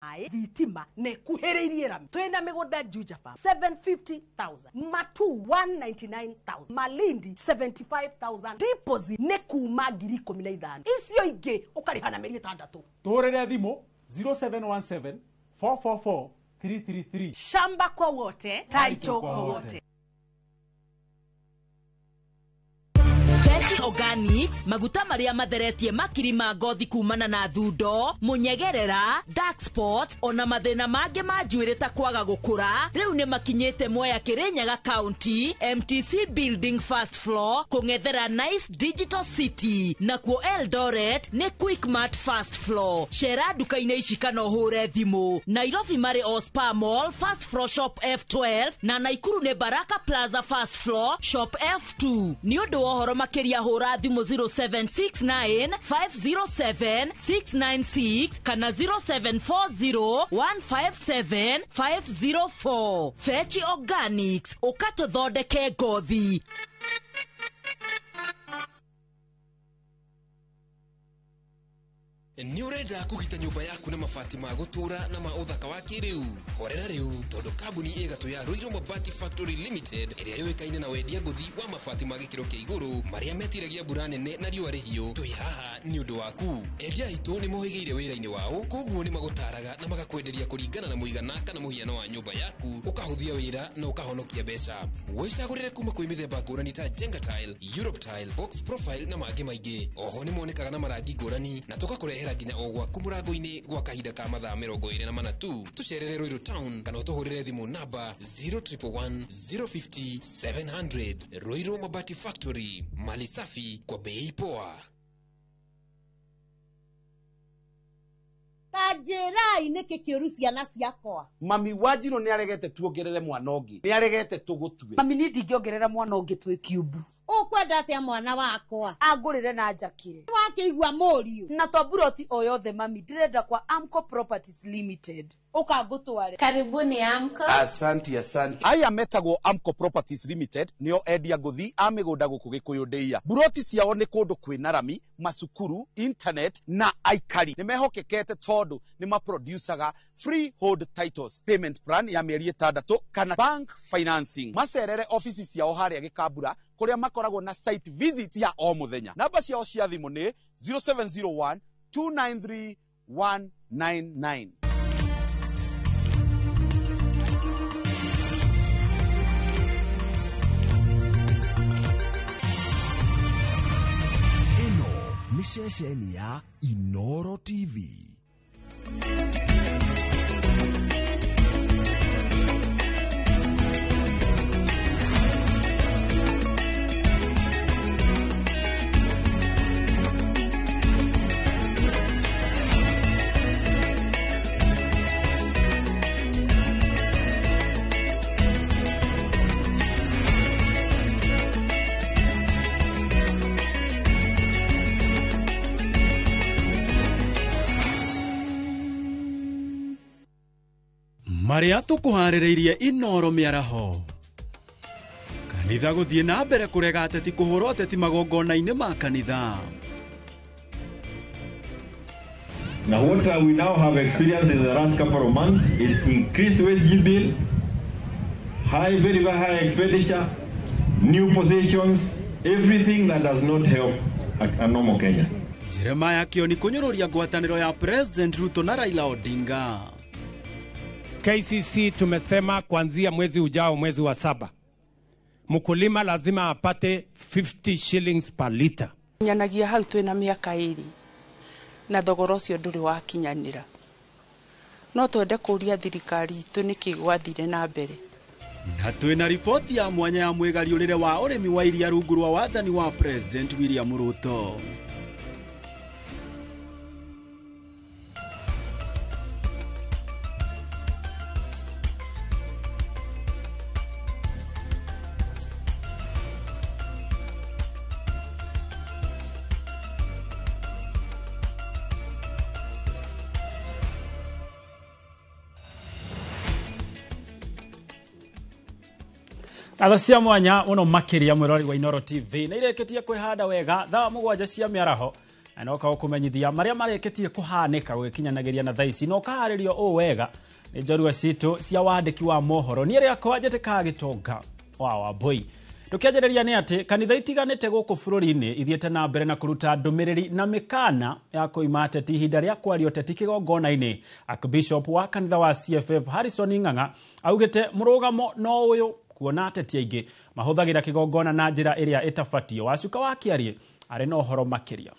Ai thitima ne kuhereirie rami twina migunda Juja Farm 750,000 Matu 199,000 Malindi 75,000 deposit ne kuma 15,000 icio ingi ukarihana meri 6 Torere thimo 0717 444 333 shamba kwa wote title kwa wote. Veggie Organics, maguta maria matheretie makiri ma ngothi kumana na thundo, munyegerera, dark spot, ona mathina mange ma njuĩrĩ ta kwaga gũkũra. Rĩu nĩ makinyĩte Mwea Kirinyaga County, MTC Building First Floor, kũng'ethera Nice Digital City. Nakuo Eldoret nĩ Quickmart First Floor. Cera duka-inĩ ici kana ũhũre thimũ. Nairobi marĩ o Spar Mall, First Floor Shop F12, na Naikuru nĩ Baraka Plaza First Floor, Shop F2. Nĩ ũndũ wa ũhoro makĩria hũra thimũ 0769 507 696 kana 0740 157 504. Veggie Organics, ũkatũthondeke ngothi. Ni urenda kugita nyumba yaku na mabati ma gutura na ma uthaka wa kiriu horera riu tondu kambuni igatu ya Ruiru Mabati Factory Limited iria yoikaine na wendia nguthi wa mabati ma gikiro kia iguru maria metiragia mbura nene na riũa rĩhiũ twi haha ni undu waku endia itu ni mohigeire wira-ini wao koguo ni magutaraga na magakwenderia kuringana na muigana kana muhiano wa nyumba yaku ukahuthia wira na ukahonokia mbeca wicagurire kuma kwi mithemba ngũrani ta Jenga Tile, Europe Tile, Box Profile na mangĩ maingĩ oho ni monekaga na marangi ngũrani na tugakurehera nginya o gwaku mũrango-inĩ gwa kahinda ka mathaa 24 tu tucerere Ruiru Town kana ũtũhũrĩre thimũ namba 0111 050 700. Ruiru Mabati Factory, mali safi kwa bei poa. Kanjirai niki kiuru ciana ciakwa. Mami Wanjiru ni aregete tuongerere mwana ungi. Ni aregete tugutue. Mami ni ndingiongerera mwana ungi twi cube. Ukwenda atia mwana wakwa? Agurire na njakire. Wakeigua moriu. Na to buroti o yothe mami ndirenda kwa Amco Properties Limited. Ukangutware. Karibuni Amco. Asante. Aya metagwo Amco Properties Limited nio endia nguthi a migunda guku Gikuyu Ndeia. Buroti ciao ni kundu kwina rami, macukuru, internet na aikari. Ni mehokekete tondu ni maproducaga freehold titles, payment plan ya mieri 6 kana bank financing. Macerere office ciao haria Gikambura kuria makoragwo na site visit ya o muthenya. Namba ciao cia thimu ni 0701 293 199. Ni ceceni ya Inoro TV. Maria tukuharireirie Inoro miaraho. Kanitha guthie na mbere kurega ateti kuhura ateti magongona-ini ma kanitha. Now what we now have experienced in the last couple of months is increased wage bill, very high expenditure, new positions, everything that does not help a normal Kenya. Jeremiah Kioni kunyururia ngwataniro ya President Ruto na Raila Odinga. KCC tumesema kuanzia mwezi ujao, mwezi wa 7, mkulima lazima apate 50 shillings per liter. Nyanagia hau twina miaka 2 na thogora ucio nduri wakinyanira. No twende kuria thirikari itu niki gwathire na mbere. Na twina ripoti ya mwanya ya mwigariurire wa urimi wa iria rungu rwa wathani wa President William Ruto. Atha cia mwanya uno makiria mwirori wa Inoro TV na ireketie kwihanda wega thaa 7 cia miaraho no ka kumenyithia maria mareketie kuhaneka gwikinyanagiria na thaici no kaharirio o wega ni njorua citu cia wandiki wa mohoro ni ria kwa jeteka gitonga wa boy tukiajereria ni ati kanitha itiganite guku bururi-ini ithiete na mbere na kuruta ndumiriri na mikana ya kuimate tihinda ria kwario teti kigongona-ini Archbishop wa kanitha wa CFF Harrison Ng'ang'a augite murugamo no uyu kuona ateti aingi mahuthagira kigongona na njira iria itafatio wacuka wa kiarie ari no horo makiria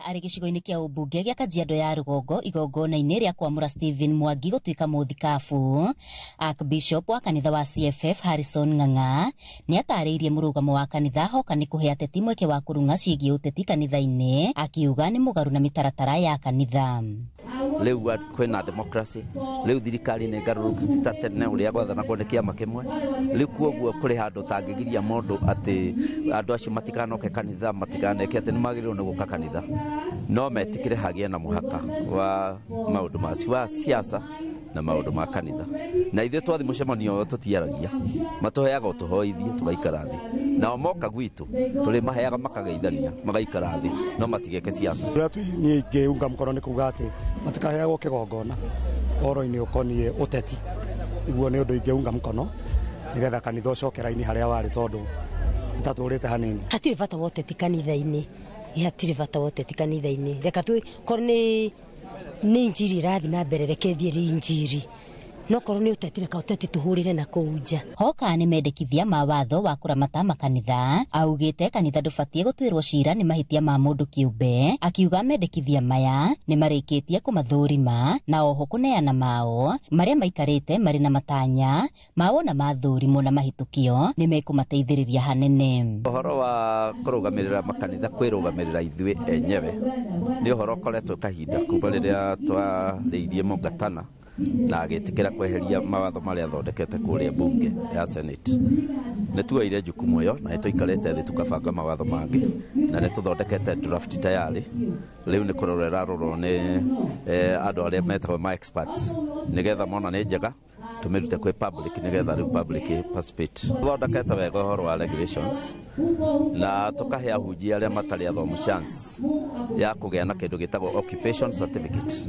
ari gicigo-ini kia ubunge gia Kajiado ya Rugongo igongona-ini ria kwamura Stephen Mwangi gutuika muthikabu Archbishop wa kanitha wa CFF Harrison Ng'ang'a ni atariirie murugamo wa kanitha hoka ni kuhe ateti mweke wa kurunga ciigi uteti kanitha-ini akiuga ni mugaru na mitaratara ya kanitha Leu kwena democracy leu thirikari ni ngaruruku tatene uria gwathana kwa kiama kimwe leu kuoguo kuri handu tangigiria mundu ati andu acio matikanoke kanitha matikaneke ati ni magiriro ni guka kanitha no metikire hagia na muhaka wa maundu macio wa siasa na maundu ma kanitha na ithe twathi mucemanio tutiaragia matuheaga utuhoithie tugaikara thi na moka gwitu tuli maheaga makageithania magaikara thi no matigeke siasa ni ngeunga mkono ni kuga ati matikaheagwo kigongona oro-ini ukonie uteti iguo ni undu ingeunga mkono nigetha kanitha ucokera-ini haria wari tondu taturite hanini hatiri vata wote tikanitha-ini hatiri vata wote tikanitha-ini reka tu korni ni injiri rathi na mbere rekethie ri injiri no korwo ni utetire ka uteti tuhurire na kuunja hoka ni mendekithia mawatho wa kuramata makanitha augite kanitha ndubatie gutwirwo cira ni mahitia ma mundu kiumbe akiuga mendekithia maya ni marikitie kumathurima na oho kuneana mao maria maikarite mari na matanya mao na mathurimo na mahitukio ni mekumateithiriria hanene uhoro wa kurugamirira makanitha kwirugamirira ithue enyewe ni uhoro koretwo kahinda kuma riria twariirie mungatana na agitikira kweheria mawatho maria athondekete kuria bunge ya Senate ne tuaire jukumu yo na itoikarete thi tukabanga mawatho mangi na ne tuthondekete draft tayari riu ni kurorera roro ni andu aria metagwo ma experts nigetha mona ni njega tumirute kwe public nigetha riu public participate thondekete wega horo wa regulations na tukahe ahunjia aria matari athomu chance ya kugia na kindu gitagwo occupation certificate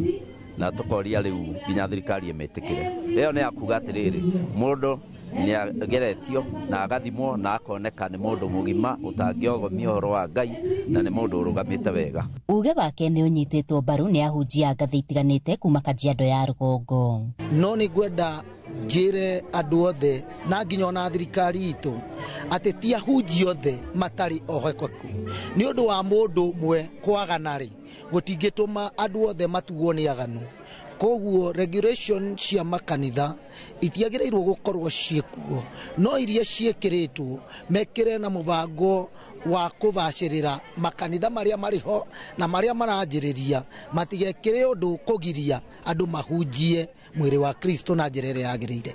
na tukoria riu nginya thirikari emetikire iyo ni akuga atiriri mundu ni ageretio na agathimwo na akoneka ni mundu mugima utangiogomia horo wa Ngai na ni mundu urugamite wega uge wake ni unyititwo baru ni ahunjia ngathi itiganite kuma Kajiado ya Rugongo no ni gwenda njire andu othe na nginya ona thirikari itu ati ti ahunjia othe matari ohokeku ni undu wa mundu mwe kwagana ri gutingituma andu othe matugo ni aganu koguo regulation cia makanitha itiagiriirwo gukorwo ciekuo no iria ciekiritwo mekire na mubango wa kubashirira makanitha maria mariho na maria maranjiriria matigekire undu kugiria andu mahunjie mwiri wa Kristo na njira yagirire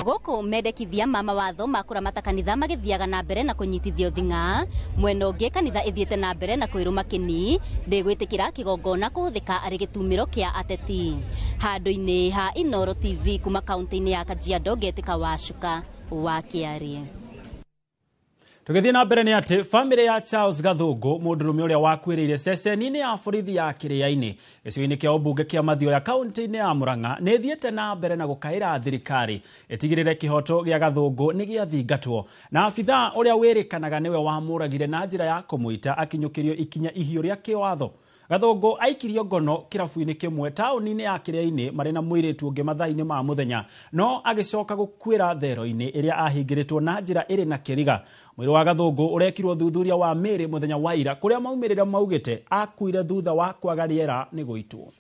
guku mendekithia mama watho makuramata kanitha magithiaga na mbere na kunyitithio thinga mwena ungi kanitha ithiete na mbere na kwiruma kini ndigwitikira kigongona kuhuthika ari gitumiro kia ateti handu-ini ha Inoro TV kuma kaunti-ini ya Kajiado Getika Wacuka wa Kiarie tugithie na mbere ni ati family ya Charles Gathungu mundurume uria wakwiriire ceceni-ini ya borithi ya Kiria-ini gicigo-ini kia ubunge kia Mathioya kaunti-ini ya Murang'a ni thiete na mbere na gukaira thirikari itigirire kihoto gia Gathungu ni gia thingatwo na afitha uria wirikanaga niwe wamuragire na njira ya kumuita akinyukirio ikinya ihio ria kiwatho Gathungu aikirio ngono kirabu-ini kimwe tauni-ini ya Kiria-ini mari na mwiritu ungi mathaa-ini ma muthenya no agicoka gukwira thero-ini iria ahingiritwo na njira iri na kiriga mwiri wa Gathungu urekirwo thuthuria wa miri muthenya wa ira kuria maumirira maugite akuire thutha wa kwaga riera ni guitwo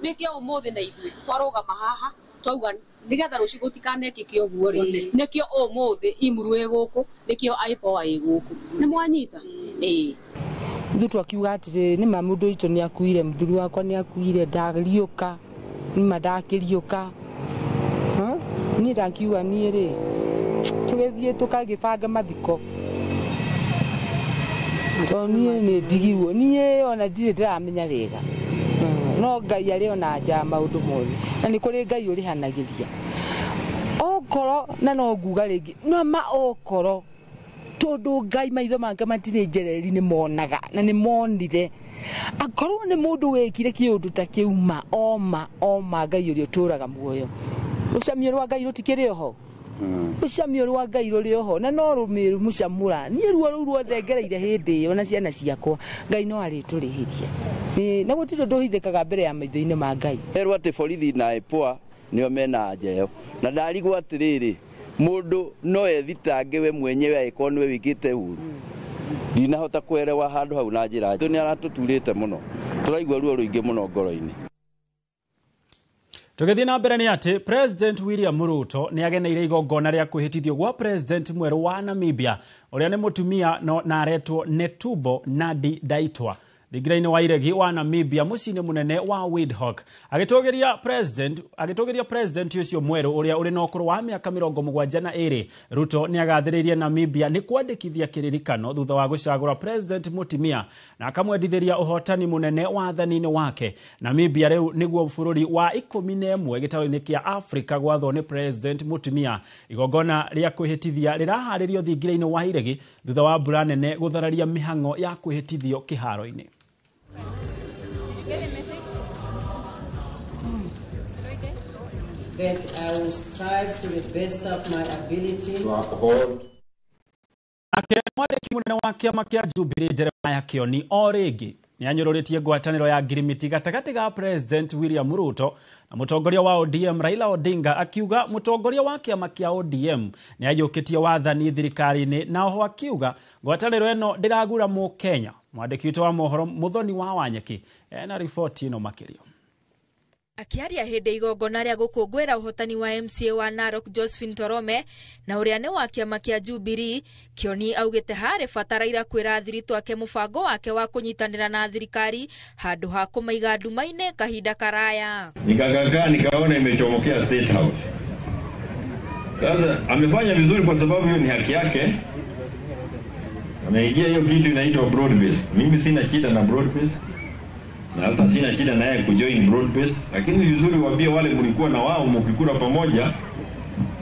nikio umuthi na ithui twarugama haha twauga nigetha rucio gutikanekike uguo ri nikio umuthi imurwe guku nikio aipoa iguku ni mwanyita ndutu akiuga atiri ni mamundu itu ni akuire mthuri wakwa ni akuire ndagiriuka ni madakiriuka ni ndakiuga ni ri tugethie tukagibanga mathiko ni ndigirwo ni ona ndire ndiramenya wega no Ngai ari ona nja maundu mothe na ni kuri Ngai urihanagiria okoro na no nguga ringi no ma okoro tondu Ngai maitho make matire njereri ni monaga na ni monire akorwo ni mundu wekire kiundu ta kiuma oma Ngai uria turaga muoyo ucamio rwa Ngai rutikire ho ucamio rwa Ngai ruri ho na no rumiru mucamura nie ruo ruothe ngereire hindi iyo na ciana ciakwa Ngai no ari turihirie na gutiro nduhithikaga mbere ya maitho-ini ma Ngai erwo ati borithi na epoa nio mena njeo na ndarigwo atiriri mundu no ethitange we mwenyewe aiko niwe wikite uru ndinahota kwerewa handu hau na njira tu ni aratuturite muno turaigua ruo ruingi muno ngoro-ini. Tugithii na mbere ni ati President William Ruto ni ageneire igongona ria kwihitithio gwa President mweru wa Namibia uria ni mutumia na aretwo Netumbo Nandi-Ndaitwah thigiraini wa iregi wa Namibia mucini munene wa Windhoek agitogeria president ucio mweru uria uri na ukuru wa miaka 72 Ruto ni agathiririe Namibia ni kwandikithia kiririkano thutha wa gucagura president mutimia na akamwendithiria uhotani munene wa thanini wake. Namibia riu niguo bururi wa 11 gitaro-ini kia Africa gwathwo ni president mutimia. Igongona ria kwihitithia riraharirio thigiraini wa iregi thutha wa mbura nene guthararia mihango ya kwihitithio kiharo-ini. That I will strive to the best of my ability to uphold. Mwandiki munene wa kiama kia Jubilee Jeremiah Kioni origi ni anyururitie ngwataniro ya ngirimiti gatagati ga President William Ruto na mutongoria wa ODM Raila Odinga, akiuga mutongoria wa kiama kia ODM ni ajukitie wathani thirikari-ini na oho akiuga ngwataniro eno ndiragura mu Kenya. Mwandiki witũ wa mohoro Muthoni wa Wanyeki ena riboti ino makirio. Akiaria hende igongona ria gukungwira uhotani wa MCA wa Narok Josephine Torome na uria ni wa kiama kia Jubilee, Kioni augite hari fataraira kwira thirito ake mubango wake wa kunyitanira na thirikari handu ha kumaiga nduma-ini kahinda karaya. Nikaona imechomokea State House. Sasa amefanya vizuri kwa sababu hiyo ni haki yake. Ameingia hiyo kitu inaitwa broad base. Mimi sina shida na broad base. Na hata sina shida na yeye kujoin broad base, lakini ni vizuri waambie wale mlikuwa na wao mkikura pamoja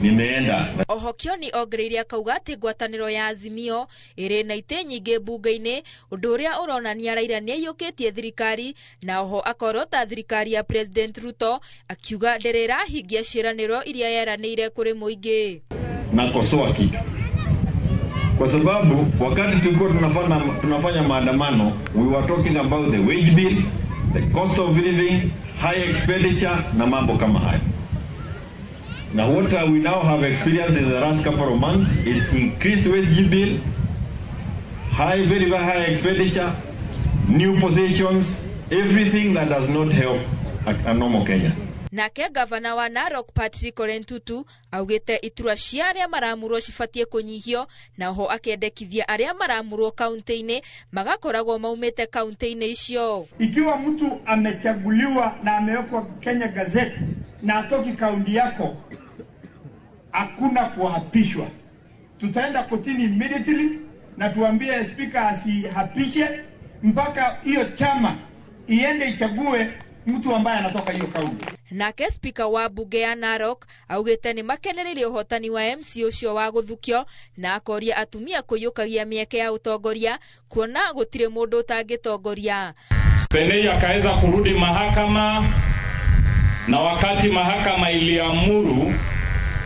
nimeenda. Oho Kioni ogreiria kauga ati ngwataniro ya Azimio iri na ite nyingi bunge-ini undu uria uronania Raila ni ayukitie thirikari na oho akorota thirikari ya President Ruto, akiuga nderera hingia ciraniro iria yeranire kuri muingi. Nakosoa kitu kwa sababu wakati tulikuwa tunafanya maandamano, we were talking about the wage bill, the cost of living, high expenditure na mambo kama haya. Now what we now have experienced in the last couple of months is increased wage bill, very high expenditure, new positions, everything that does not help a normal Kenya. Nake gavana wa Narok Patrick Ole Ntutu augite itura cia aria maramurwo cibatie kunyihio na ho akendekithia aria maramurwo kaunti-ini magakoragwo maumite kaunti-ini icio. Ikiwa mtu amechaguliwa na amewekwa Kenya Gazette na atoki kaunti yako, hakuna kuhapishwa. Tutaenda kotini immediately na tuambie speaker asihapishe mpaka hiyo chama iende ichague mtu ambaye anatoka hiyo kaunti. Nake speaker wa bunge ya Narok augite ni makenereire uhotani wa MC ucio wa guthukio na akoria atumia kuyukagia mieke ya utongoria kuona gutire mundu utangitongoria. Senei akaweza kurudi mahakama, na wakati mahakama iliamuru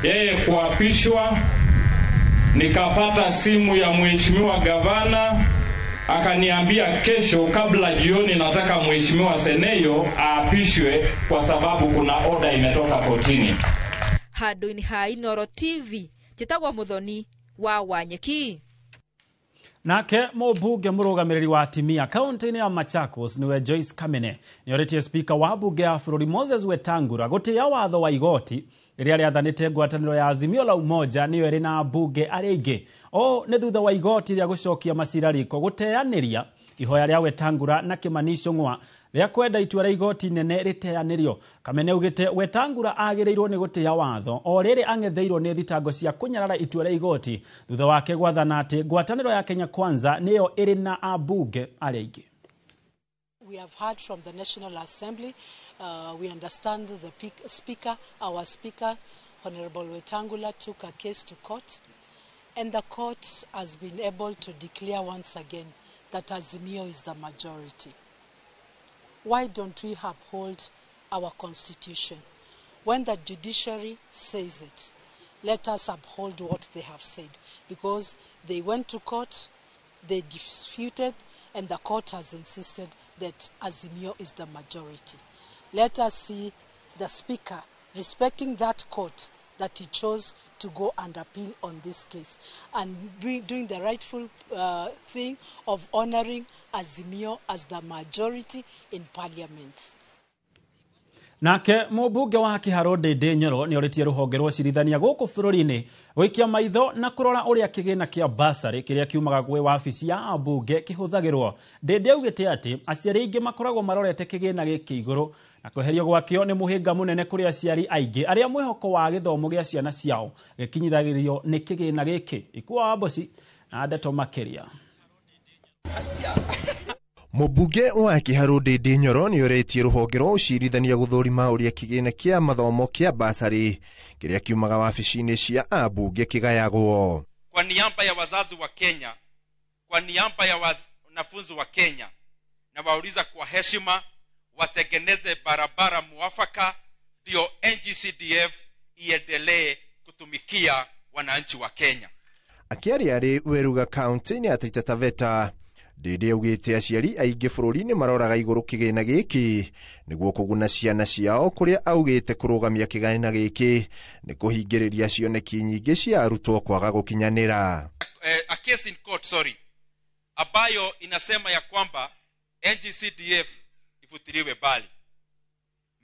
yeye kuapishwa, nikapata simu ya mheshimiwa gavana akaniambia kesho kabla jioni nataka mheshimiwa Seneyo aapishwe kwa sababu kuna order imetoka kotini. Handu-ini ha Inoro TV Njitagwo Muthoni wa Wanyeki. Nake mubunge murugamiriri wa atimia kaunti-ini ya Machakos niwe Joyce Kamene nioritie speaker wa bunge ya bururi Moses Wetangula gutia watho wa igoti riria riathanite ngwataniro ya Azimio la Umoja niyo iri na bunge aria ingi. O ni thutha wa igoti ria gucokia macira riko guteaniria ihoya ria Wetangula na Kimani Ichung'wa ria kwenda itua ria igoti nene riteanirio. Kamene ugite Wetangula agirirwo ni gutia watho o riri angetheirwo ni thitango cia kunyarara itua ria igoti thutha wake gwathana ati ngwataniro ya Kenya Kwanza niyo iri na abunge aria ingi. We have heard from the National Assembly. We understand the Speaker, our Speaker, Honorable Wetangula, took a case to court. And the court has been able to declare once again that Azimio is the majority. Why don't we uphold our constitution? When the judiciary says it, let us uphold what they have said, because they went to court, they disputed, and the court has insisted that Azimio is the majority. Let us see the speaker respecting that court that he chose to go and appeal on this case, and doing the rightful thing of honoring Azimio as the majority in parliament. Nake mũmbunge wa Kĩharo Ndĩndĩ Nyoro nĩ oritie rũhonge rwa ũcirithania gũkũ bũrũri-inĩ gũikia maitho na kũrora ũrĩa kĩgĩna kĩa basarĩ kĩrĩa kiumaga gwĩ wabici ya ambunge kĩhũthagĩrwo. Ndĩndĩ augĩte atĩ aciari aingĩ makoragwo marorete kĩgĩna gĩkĩ igũrũ na kweherio gwakĩo nĩ mũhĩnga mũnene kũrĩ aciari aingĩ arĩa mwĩhoko wa gĩthomo gĩa ciana ciao gĩkinyithagĩrio nĩ kĩgĩna gĩkĩ. Ikuwa Wamboci na ndeto makĩria. Mũmbunge wa Kĩharo Ndĩndĩ Nyoro nĩ oretie rũhonge rwa ũcirithania gũthũrima ũrĩa kĩgĩna kĩa mathomo kĩa basarĩ kĩrĩa kiumaga wabici-inĩ cia ambunge kĩgayagwo. Kwa niaba ya wazazi wa Kenya, kwa niaba ya wanafunzi wa Kenya, na wauliza kwa heshima watengeneze barabara muafaka ndio NGCDF iendelee kutumikia wananchi wa Kenya. Akiaria arĩ Weruga County-inĩ ya Taita Taveta, Ndĩndĩ augĩte aciari aingĩ bũrũri-inĩ maroraga igũrũ kĩgĩna gĩkĩ nĩguo kũguna ciana ciao, kũrĩa augĩte kũrũgamia kĩgĩna gĩkĩ nĩ kũhingĩrĩria cioneki nyingĩ cia arutwo kwaga gũkinyanĩra. A case in court, ambayo inasema ya kwamba NGCDF ifutiliwe bali.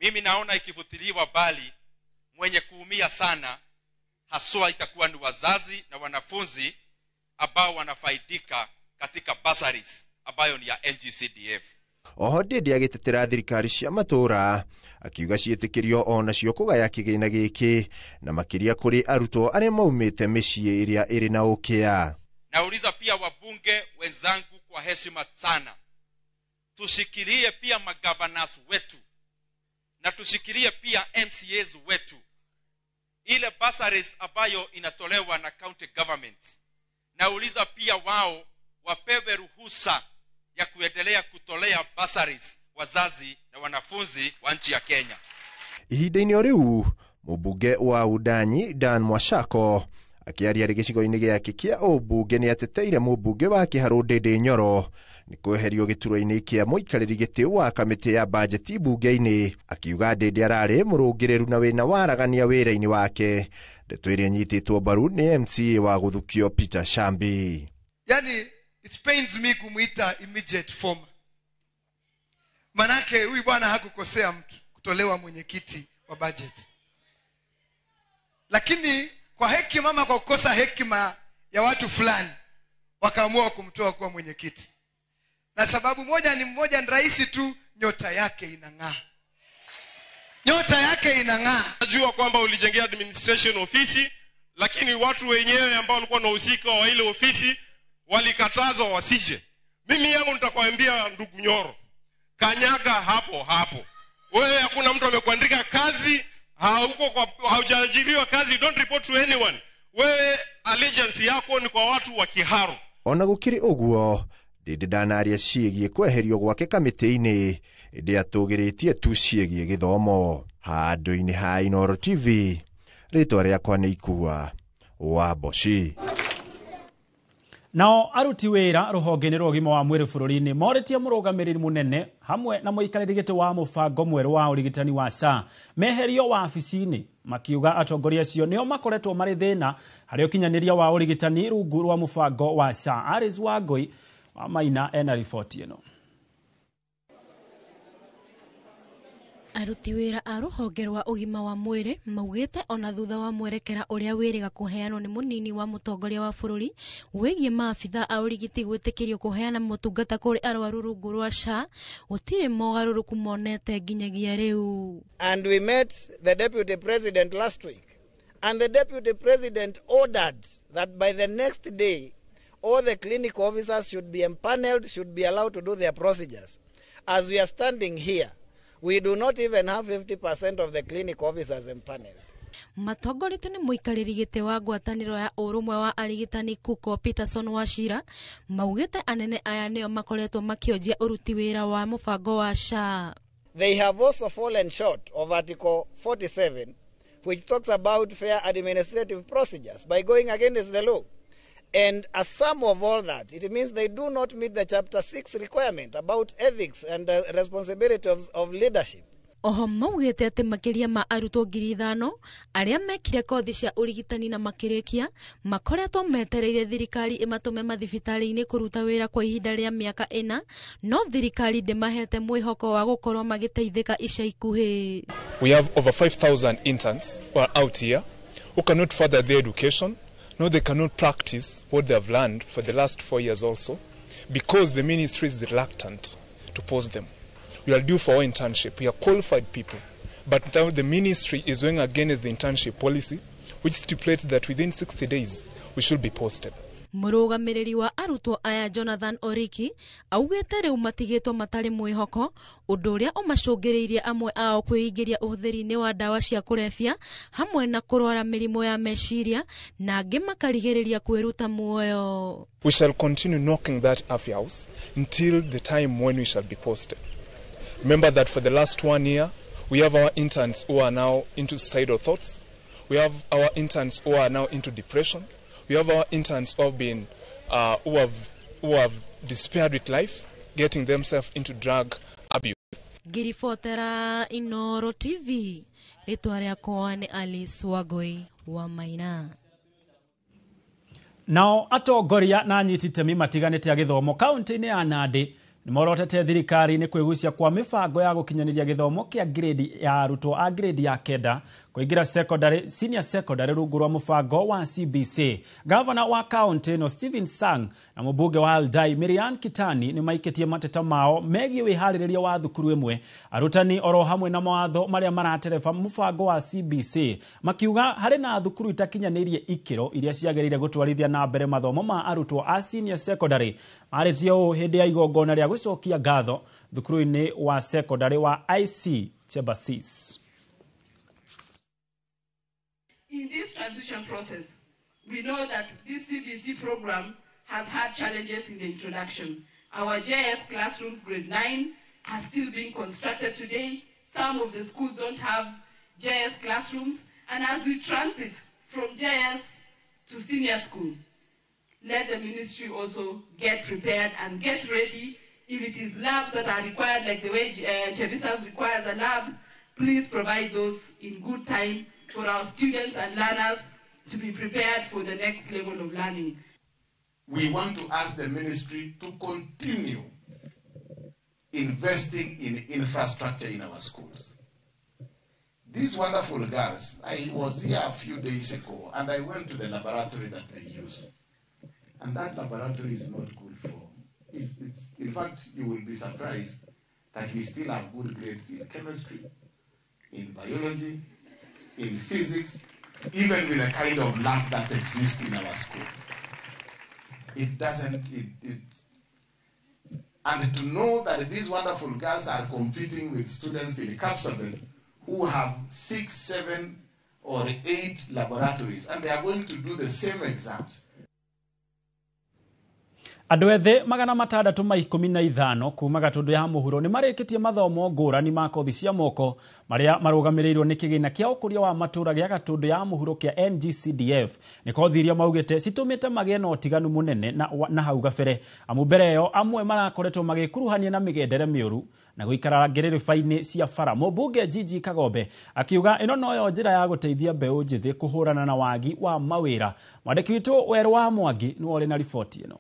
Mimi naona ikifutiliwa bali, mwenye kuumia sana haswa itakuwa ni wazazi na wanafunzi ambao wanafaidika katika bursaries ambayo ni ya NGCDF. Oho Ndĩndĩ agĩtetera thirikari cia matũra akiuga ciĩtĩkĩrio onacio kũgaya kĩgĩna gĩkĩ na makĩria kũrĩ arutwo arĩa maumĩte mĩciĩ ĩrĩa ĩrĩ na ũkĩa. Nauliza pia wabunge wenzangu kwa heshima sana, tushikilie pia magavanasi wetu na tushikilie pia MCAs wetu. Ile bursaries ambayo inatolewa na county governments, nauliza pia wao wapewe ruhusa ya kuendelea kutolea bursaries wazazi na wanafunzi wa nchi ya Kenya. Ihinda-inĩ o rĩu mũmbunge wa Udanyi Dan Mwashako akiaria gĩcigo-inĩ gĩake kĩa ũmbunge nĩ ateteire mũmbunge wa Kĩharo Ndĩndĩ Nyoro nĩ kweherio gĩturwa-inĩ kĩa mũikarĩri gĩtĩ wa kamĩtĩ ya bajeti bunge-inĩ, akiuga Ndĩndĩ ararĩ mũrũngĩrĩru na wĩna waragania wĩra-inĩ wake. Ndeto ĩrĩa nyitĩtwo mbaru nĩ MCA wa Gũthukio Peter Shambi. Yani it pains me kumuita immediate former. Manake huyu bwana hakukosea mtu kutolewa mwenyekiti wa budget. Lakini kwa hekima ama kwa kukosa hekima ya watu fulani wakaamua kumtoa kuwa mwenyekiti. Na sababu moja ni rahisi tu, nyota yake inang'aa. Nyota yake inang'aa. Najua kwamba ulijengea administration ofisi, lakini watu wenyewe ambao walikuwa wanahusika wa ile ofisi walikatazwa wasije. Mimi yangu nitakwambia ndugu Nyoro, kanyaga hapo hapo. Wewe hakuna mtu amekuandika kazi, haujajiriwa kazi, don't report to anyone. Wewe allegiance yako ni kwa watu wa Kĩharo. Ona gũkĩrĩ ũguo, Ndĩndĩ ndanaria ciĩgiĩ kweherio gwake kamĩtĩ-inĩ, ĩndĩ atũgĩrĩtie tu ciĩgiĩ gĩthomo. Handũ-inĩ ha Inooro TV, rĩtwa rĩakwa nĩ Ikuwa Wamboci. Nao aruti wĩra rũhonge-inĩ rwa ũgima wa mwĩrĩ bũrũri-inĩ morĩtie mũrũgamĩrĩri mũnene hamwe na mũikarĩri gĩtĩ wa mũbango mwerũ wa ũrigitani wa SHA meherio wabici-inĩ, makiuga atongoria acio nĩo makoretwo marĩ thĩna harĩ ũkinyanĩria wa ũrigitani rungu rwa mũbango wa SHA. Aris Wangui wa Maina ena riboti ĩno. Aruti wĩra a rũhonge rwa ũgima wa mwĩrĩ maugĩte ona thutha wa mwerekera ũrĩa wĩrĩga kũheanwo nĩ mũnini wa mũtongoria wa bũrũri wĩgiĩ maabitha a ũrigiti gwĩtĩkĩrio kũheana motungata kũrĩ arwaru rungu rwa SHA, gũtirĩ mogarũrũku monete nginyagia rĩu. And we met the deputy president last week, and the deputy president ordered that by the next day all the clinic officers should be empaneled, should be allowed to do their procedures. As we are standing here, we do not even have 50% of the clinic officers empaneled. Matongorete nĩ mũikarĩri gĩtĩ wa ngwatanĩro ya ũrũmwe wa arigitani Kuko Peterson Wachira maugĩte anene aya nĩo makoretwo makĩonjia ũruti wĩra wa mũbango wa SHA. They have also fallen short of Article 47, which talks about fair administrative procedures by going against the law. And as sum of all that, it means they do not meet the Chapter 6 requirement about ethics and the responsibility of leadership. Oho maugĩte atĩ makĩria ma arutwo 5,000 arĩa mekire kothi cia ũrigitani na makĩrĩkia makoretwo metereire thirikari ĩmatũme mathibitarĩ-inĩ kũruta wĩra kwa ihinda rĩa mĩaka 4, no thirikari ndĩmahete mwĩhoko wa gũkorwo magĩteithĩka ica ikuhĩ. We have over 5,000 interns who are out here who cannot further their education. No, they cannot practice what they have learned for the last 4 years also because the ministry is reluctant to post them. We are due for our internship. We are qualified people. But now the ministry is going against the internship policy, which stipulates that within 60 days we should be posted. Mũrũgamĩrĩri wa arutwo aya Jonathan Oriki augĩte rĩu matigĩtwo matarĩ mwĩhoko ũndũ ũrĩa ũmacũngĩrĩirie amwe ao kwĩingĩria ũhũthĩri-inĩ wa ndawa cia kũrebia hamwe na kũrwara mĩrimũ ya meciria na angĩ makarigĩrĩria kwĩruta muoyo. We shall continue knocking that Afi house until the time when we shall be posted. Remember that for the last 1 year, we have our interns who are now into suicidal thoughts. We have our interns who are now into depression. We have our interns who have been, who have despaired with life, getting themselves into drug abuse. Ngiribotera Inooro TV, rĩtwa rĩakwa nĩ Alice Wagoi wa Maina. Nao atongoria na anyiti itemi matiganĩte a gĩthomo kaunti-inĩ ya Nandi nimorotete thirikari nĩ kwĩgucia kwa mĩbango ya gũkinyanĩria gĩthomo kĩa grade ya arutwo a grade ya 9 kũingĩra secondary senior secondary rungu rwa mũbango wa CBC. Governor wa county no Stephen Sang na mũmbunge wa Aldai Miriam Kitani nĩ maikĩtie mateta mao megiĩ wĩharĩrĩria wa thukuru ĩmwe arutani oro hamwe na mawatho marĩa maratereba mũbango wa CBC makiuga harĩ na thukuru itakinyanĩirie ikĩro iria ciagĩrĩire gũtwarithia na mbere mathomo ma arutwo a senior secondary marĩtie ũũ hĩndĩ ya igongona rĩa gũcokia ngatho thukuru-inĩ wa secondary wa IC Chebasis. In this transition process, we know that this CBC program has had challenges in the introduction. Our JS classrooms, grade 9, are still being constructed today. Some of the schools don't have JS classrooms. And as we transit from JS to senior school, let the ministry also get prepared and get ready. If it is labs that are required, like the way Chevisas requires a lab, please provide those in good time for our students and learners to be prepared for the next level of learning. We want to ask the ministry to continue investing in infrastructure in our schools. These wonderful girls, I was here a few days ago and I went to the laboratory that they use. And that laboratory is not good for, in fact, you will be surprised that we still have good grades in chemistry, in biology, in physics, even with the kind of lab that exists in our school. It doesn't, and to know that these wonderful girls are competing with students in Kapsabet who have 6, 7, or 8 laboratories, and they are going to do the same exams. Andũ ethĩ 615 kuma Gatundu ya mũhuro nĩ marĩkĩtie mathomo ngũrani ma kothi cia moko marĩa marũgamĩrĩirwo nĩ kĩgĩna kĩa ũkũria wa matũũra gĩa Gatundu ya mũhuro kĩa NGCDF. Nĩ kothi iria maugĩte citumĩte magĩe na ũtiganu mũnene na hau gabere. Amu mbere ĩyo amwe marakoretwo magĩkuruhania na mĩgendere mĩũru na gũikara ngĩrĩrĩba-inĩ cia bara. Mũmbunge Gigi Kagombe akiuga ĩno noyo njĩra ya gũteithia mbeũ njĩthĩ kũhũrana na wagi wa mawĩra. Mwandĩki witũ Werũ wa Mwangi nĩ warĩ na riboti ĩno.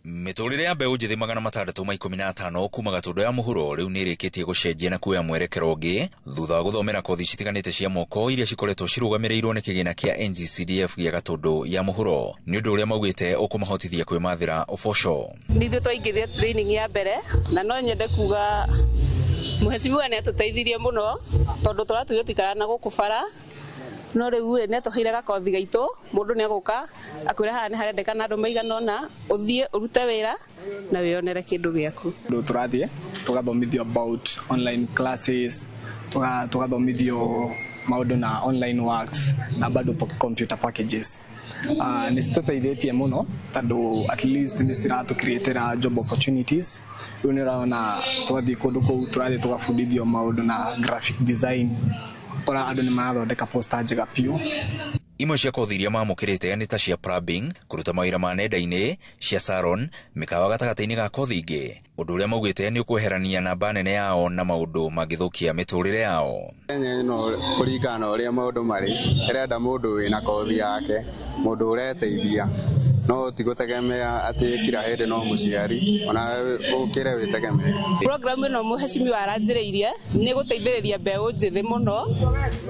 Mĩtũrĩre ya mbeũ njĩthĩ 615 kuma Gatundu ya mũhuro rĩu nĩ ĩrĩkĩtie gũcenjia na kuoya mwerekero ũngĩ thutha wa gũthomera kothi citiganĩte cia moko iria cikoretwo cirũgamĩrĩirwo nĩ kĩgĩna kĩa NGCDF gĩa Gatundu ya mũhuro nĩ ũndũ ũrĩa maugĩte ũkũmahotithia kwĩmathĩra ũboco. Nithuĩ twaingĩrire training ya mbere na no nyende kuga Mheshimiwa nĩ atũteithirie mũno tondũ tũratuire tũikara na gũkũ bara no rĩu nĩ tũheire gakothi gaitũ mũndũ nĩ agũka akwĩra haha nĩ harendekana andũ maigana ũna ũthiĩ ũrute wĩra na wĩonere kĩndũ gĩaku. Tũrathiĩ tũgathomithio about online classes, tũgathomithio maundu na online works na bado computer packages. Nĩ citũteithĩtie mũno tondũ at least nĩ ciratũcreatera job opportunities. Rĩu nĩ ũraona twathiĩ kũndũ kũu tũrathiĩ tũgabundithio maũndũ na graphic design, ora andũ nĩ marathondeka poster njega piũ. Imwe cia kothi iria mamũkĩrĩte nĩ ta cia plumbing, kũruta mawĩra ma nenda-inĩ, cia salon, mĩkawa gatagatĩ-inĩ ga kothi ingĩ, ũndũ ũrĩa maugĩte nĩ ũkweherania namba nene yao na maũndũ mangĩthũkia mĩtũrĩre yao. No kũringana na ũrĩa maũndũ marĩ, ĩrenda mũndũ wĩna kothi yake, mũndũ ũreteithia, no ti gũtegemea atĩ kila hĩndĩ no mũciari, ona ũkĩre wĩtegemea. Program ĩno mũhecimiwa aranjĩrĩirie nĩ gũteithĩrĩria mbeũ njĩthĩ mũno,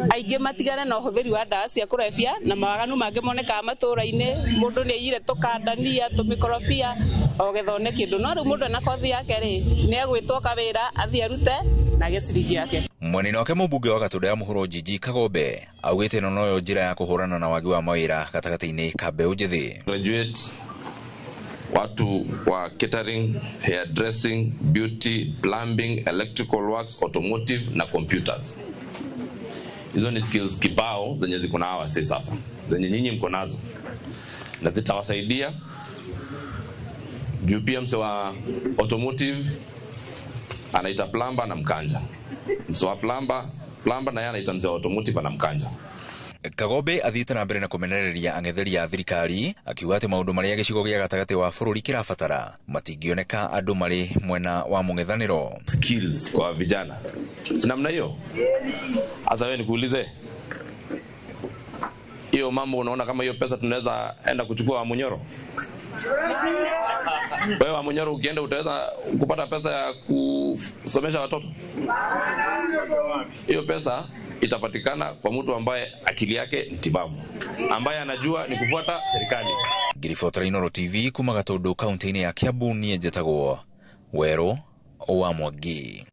aingĩ matigane na ũhũthĩri wa ndawa cia kũrebia na mawaganu mangĩ monekaga matũũra-inĩ. Mũndũ nĩ aiyire tũkandania, tũmĩkorobia, ogetha kĩndũ. No rĩu mũndũ ena kothi yake rĩ, nĩ egwĩtwo kawĩra athiĩ arute na gĩciringi yake. Mwena wake mũmbunge wa Gatũndũ ya mũhuro Gigi Kagombe augĩte ĩno noyo njĩra ya kũhũrana na wagi wa mawĩra gatagatĩ-inĩ ka mbeũ njĩthĩ. Graduate watu wa catering, hairdressing, beauty, plumbing, electrical works, automotive na computers. Hizo ni skills kibao zenye ziko na hawa sasa, zenye nyinyi mko nazo na zitawasaidia. Juu pia mse wa automotive anaita plumber na mkanja, mse wa plumber na yeye anaita mse wa automotive na mkanja. Kagombe athiĩte na mbere na kũmenereria ang'etheri a thirikari, akiuga atĩ maũndũ marĩa gĩcigo gĩa gatagatĩ wa bũrũri kĩrabatara matingĩoneka andũ marĩ mwena wa mũng'ethanĩro. Skills kwa vijana si namna hiyo. Sasa wewe nikuulize, hiyo mambo unaona kama hiyo pesa tunaweza enda kuchukua wa Munyoro? Wewe wa Munyoro ukienda utaweza kupata pesa ya kusomesha watoto? Hiyo pesa itapatikana kwa mtu ambaye akili yake ni timamu, ambaye anajua ni kufuata serikali. Ngiribotera Inooro TV kuma Gatũndũ kaunti-inĩ ya Kiambu, niĩ njĩtagwo Werũ wa Mwangi.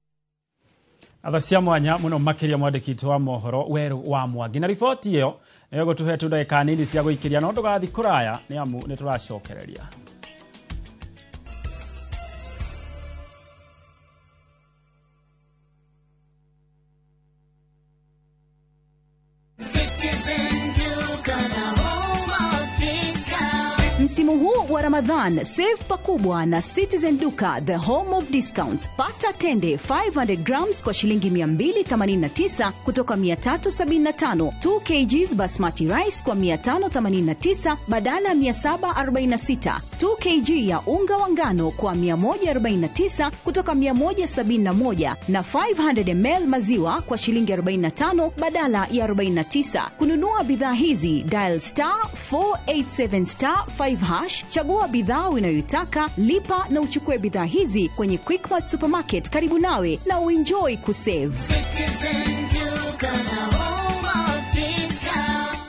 Athacia mwanya muno makiria mwandĩki wa mohoro Werũ wa Mwangi, na riboti ĩyo nĩ gũtũhe ndagĩka nini cia gũikĩria, no ndũgathi kũraya nĩ amu nĩ tũracokereria. Msimu huu wa Ramadhan, save pakubwa na Citizen Duka, the home of discounts. Pata tende 500 grams kwa shilingi 289 kutoka 375, 2 kgs basmati rice kwa 589 badala 746, 2 kg ya unga wa ngano kwa 149 kutoka 171, na 500 ml maziwa kwa shilingi 45 badala ya 49. Kununua bidhaa hizi, dial *487*5 hash, chagua bidhaa unayotaka, lipa na uchukue bidhaa hizi kwenye Quickmart supermarket karibu nawe na uenjoy kusave. Citizen Duka, the home of discount.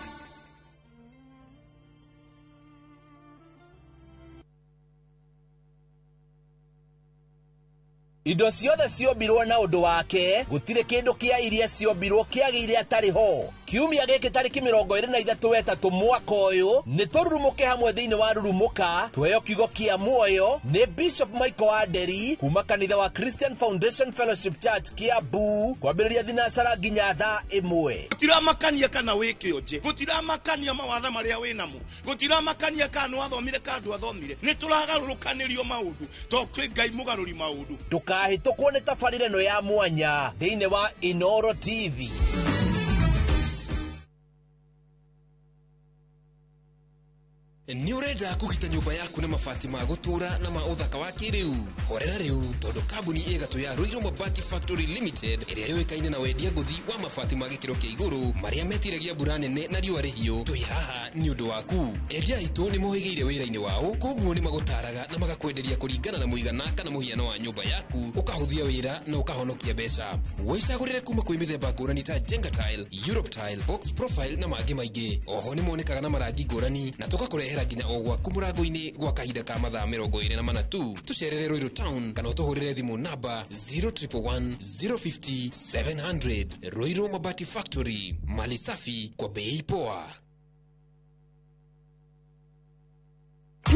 Indo ciothe ciombirwo na undu wake, gutire kindu kia iria ciombirwo kiagire atari ho. Kiumia giki tariki 23 mwaka uyu ni tururumuke hamwe thiini wa rurumuka tweyo kiugo kia muoyo ni Bishop Michael Aderi kuma kanitha wa Christian Foundation Fellowship Church Kiambu kwambĩrĩria thinacara nginya thaa 1. Gutiramakania kana wikionje, gutiramakania mawatha maria winamo, gutiramakania kana wathomire kandu athomire. Ni turagarurukanirio maundu to kwi Ngai mugaruri maundu. Tukahĩtũkwo nĩ tabarĩra ĩno ya mwanya thĩinĩ wa Inooro TV. Ni urenda kugita nyumba yaku na mabati ma gutura na ma uthaka wa kiriu? Horera riu tondu kambuni igatu ya Ruiru Mabati Factory Limited iria yoikaine na wendia nguthi wa mabati ma gikiro kia iguru maria metiragia mbura nene na riũa rĩhiũ. Twi haha ni undu waku. Endia itu ni mohigeire wĩra-inĩ wao, koguo ni magutaraga na magakwenderia kuringana na muigana kana muhiano wa nyumba yaku, ukahuthia wĩra na ukahonokia mbeca. Wicagũrĩre kuma kwĩ mĩthemba ngũrani ta Jenga Tile, Europe Tile, Box Profile na mangĩ maingĩ. Oho ni monekaga na marangi ngũrani na tugakurehera nginya o gwaku mũrango-inĩ gwa kahinda ka mathaa 24 tu. Tucerere Ruiru Town kana ũtũhũrĩre thimũ namba 0111 050 700. Ruiru Mabati Factory, mali safi kwa bei poa.